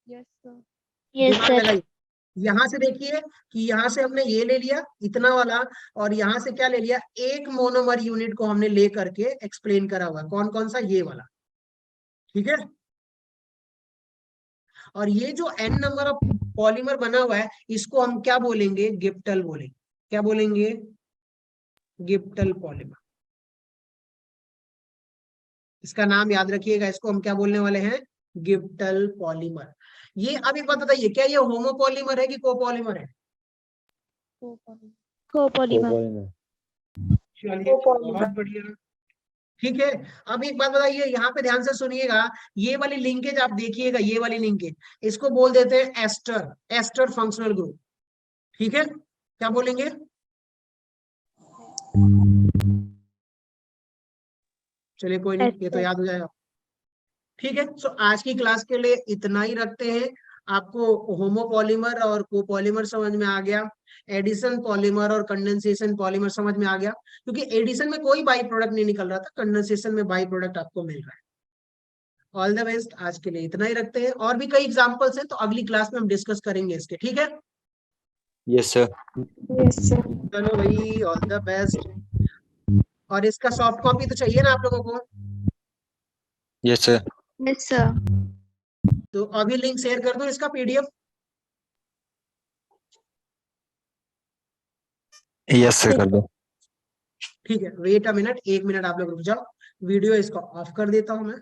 Yes, sir. Yes, दिमाग sir. लगाइए। यहां से देखिए कि यहाँ से हमने ये ले लिया इतना वाला, और यहाँ से क्या ले लिया? एक मोनोमर यूनिट को हमने ले करके एक्सप्लेन करा हुआ। कौन कौन सा? ये वाला। ठीक है, और ये जो N नंबर ऑफ पॉलीमर बना हुआ है इसको हम क्या बोलेंगे? गिप्टल बोलेंगे। क्या बोलेंगे? गिप्टल पॉलीमर। इसका नाम याद रखिएगा, इसको हम क्या बोलने वाले हैं? गिप्टल पॉलीमर। ये अब एक बात बताइए, क्या ये होमोपॉलीमर है कि कोपॉलीमर है? Copolymer. Copolymer. चलिए, बहुत बढ़िया। ठीक है, अब एक बात बताइए, यहाँ पे ध्यान से सुनिएगा, ये वाली लिंकेज आप देखिएगा, ये वाली लिंकेज इसको बोल देते हैं एस्टर, एस्टर फंक्शनल ग्रुप। ठीक है, क्या बोलेंगे? चलिए कोई नहीं, ये तो याद हो जाएगा। ठीक है, सो आज की क्लास के लिए इतना ही रखते हैं। आपको होमोपॉलीमर और कोपॉलीमर समझ में आ गया। एडिशन पॉलीमर और कंडेंसेशन पॉलीमर समझ में आ गया, क्योंकि एडिशन में कोई बाई प्रोडक्ट नहीं निकल रहा था, कंडेंसेशन में बाई प्रोडक्ट आपको मिल रहा है। ऑल द बेस्ट, आज के लिए इतना ही रखते हैं, और भी कई एग्जांपल्स हैं तो अगली क्लास में हम डिस्कस करेंगे इसके, ठीक है। Yes, sir. Yes, sir. चलो भाई, ऑल द बेस्ट। और इसका सॉफ्ट कॉपी तो चाहिए ना आप लोगों को, Yes, sir. Yes, sir. तो अभी लिंक शेयर कर दो इसका PDF। Yes, sir. कर दो। ठीक है, वेट अ मिनट, 1 मिनट आप लोग रुक जाओ, वीडियो इसको ऑफ कर देता हूं मैं।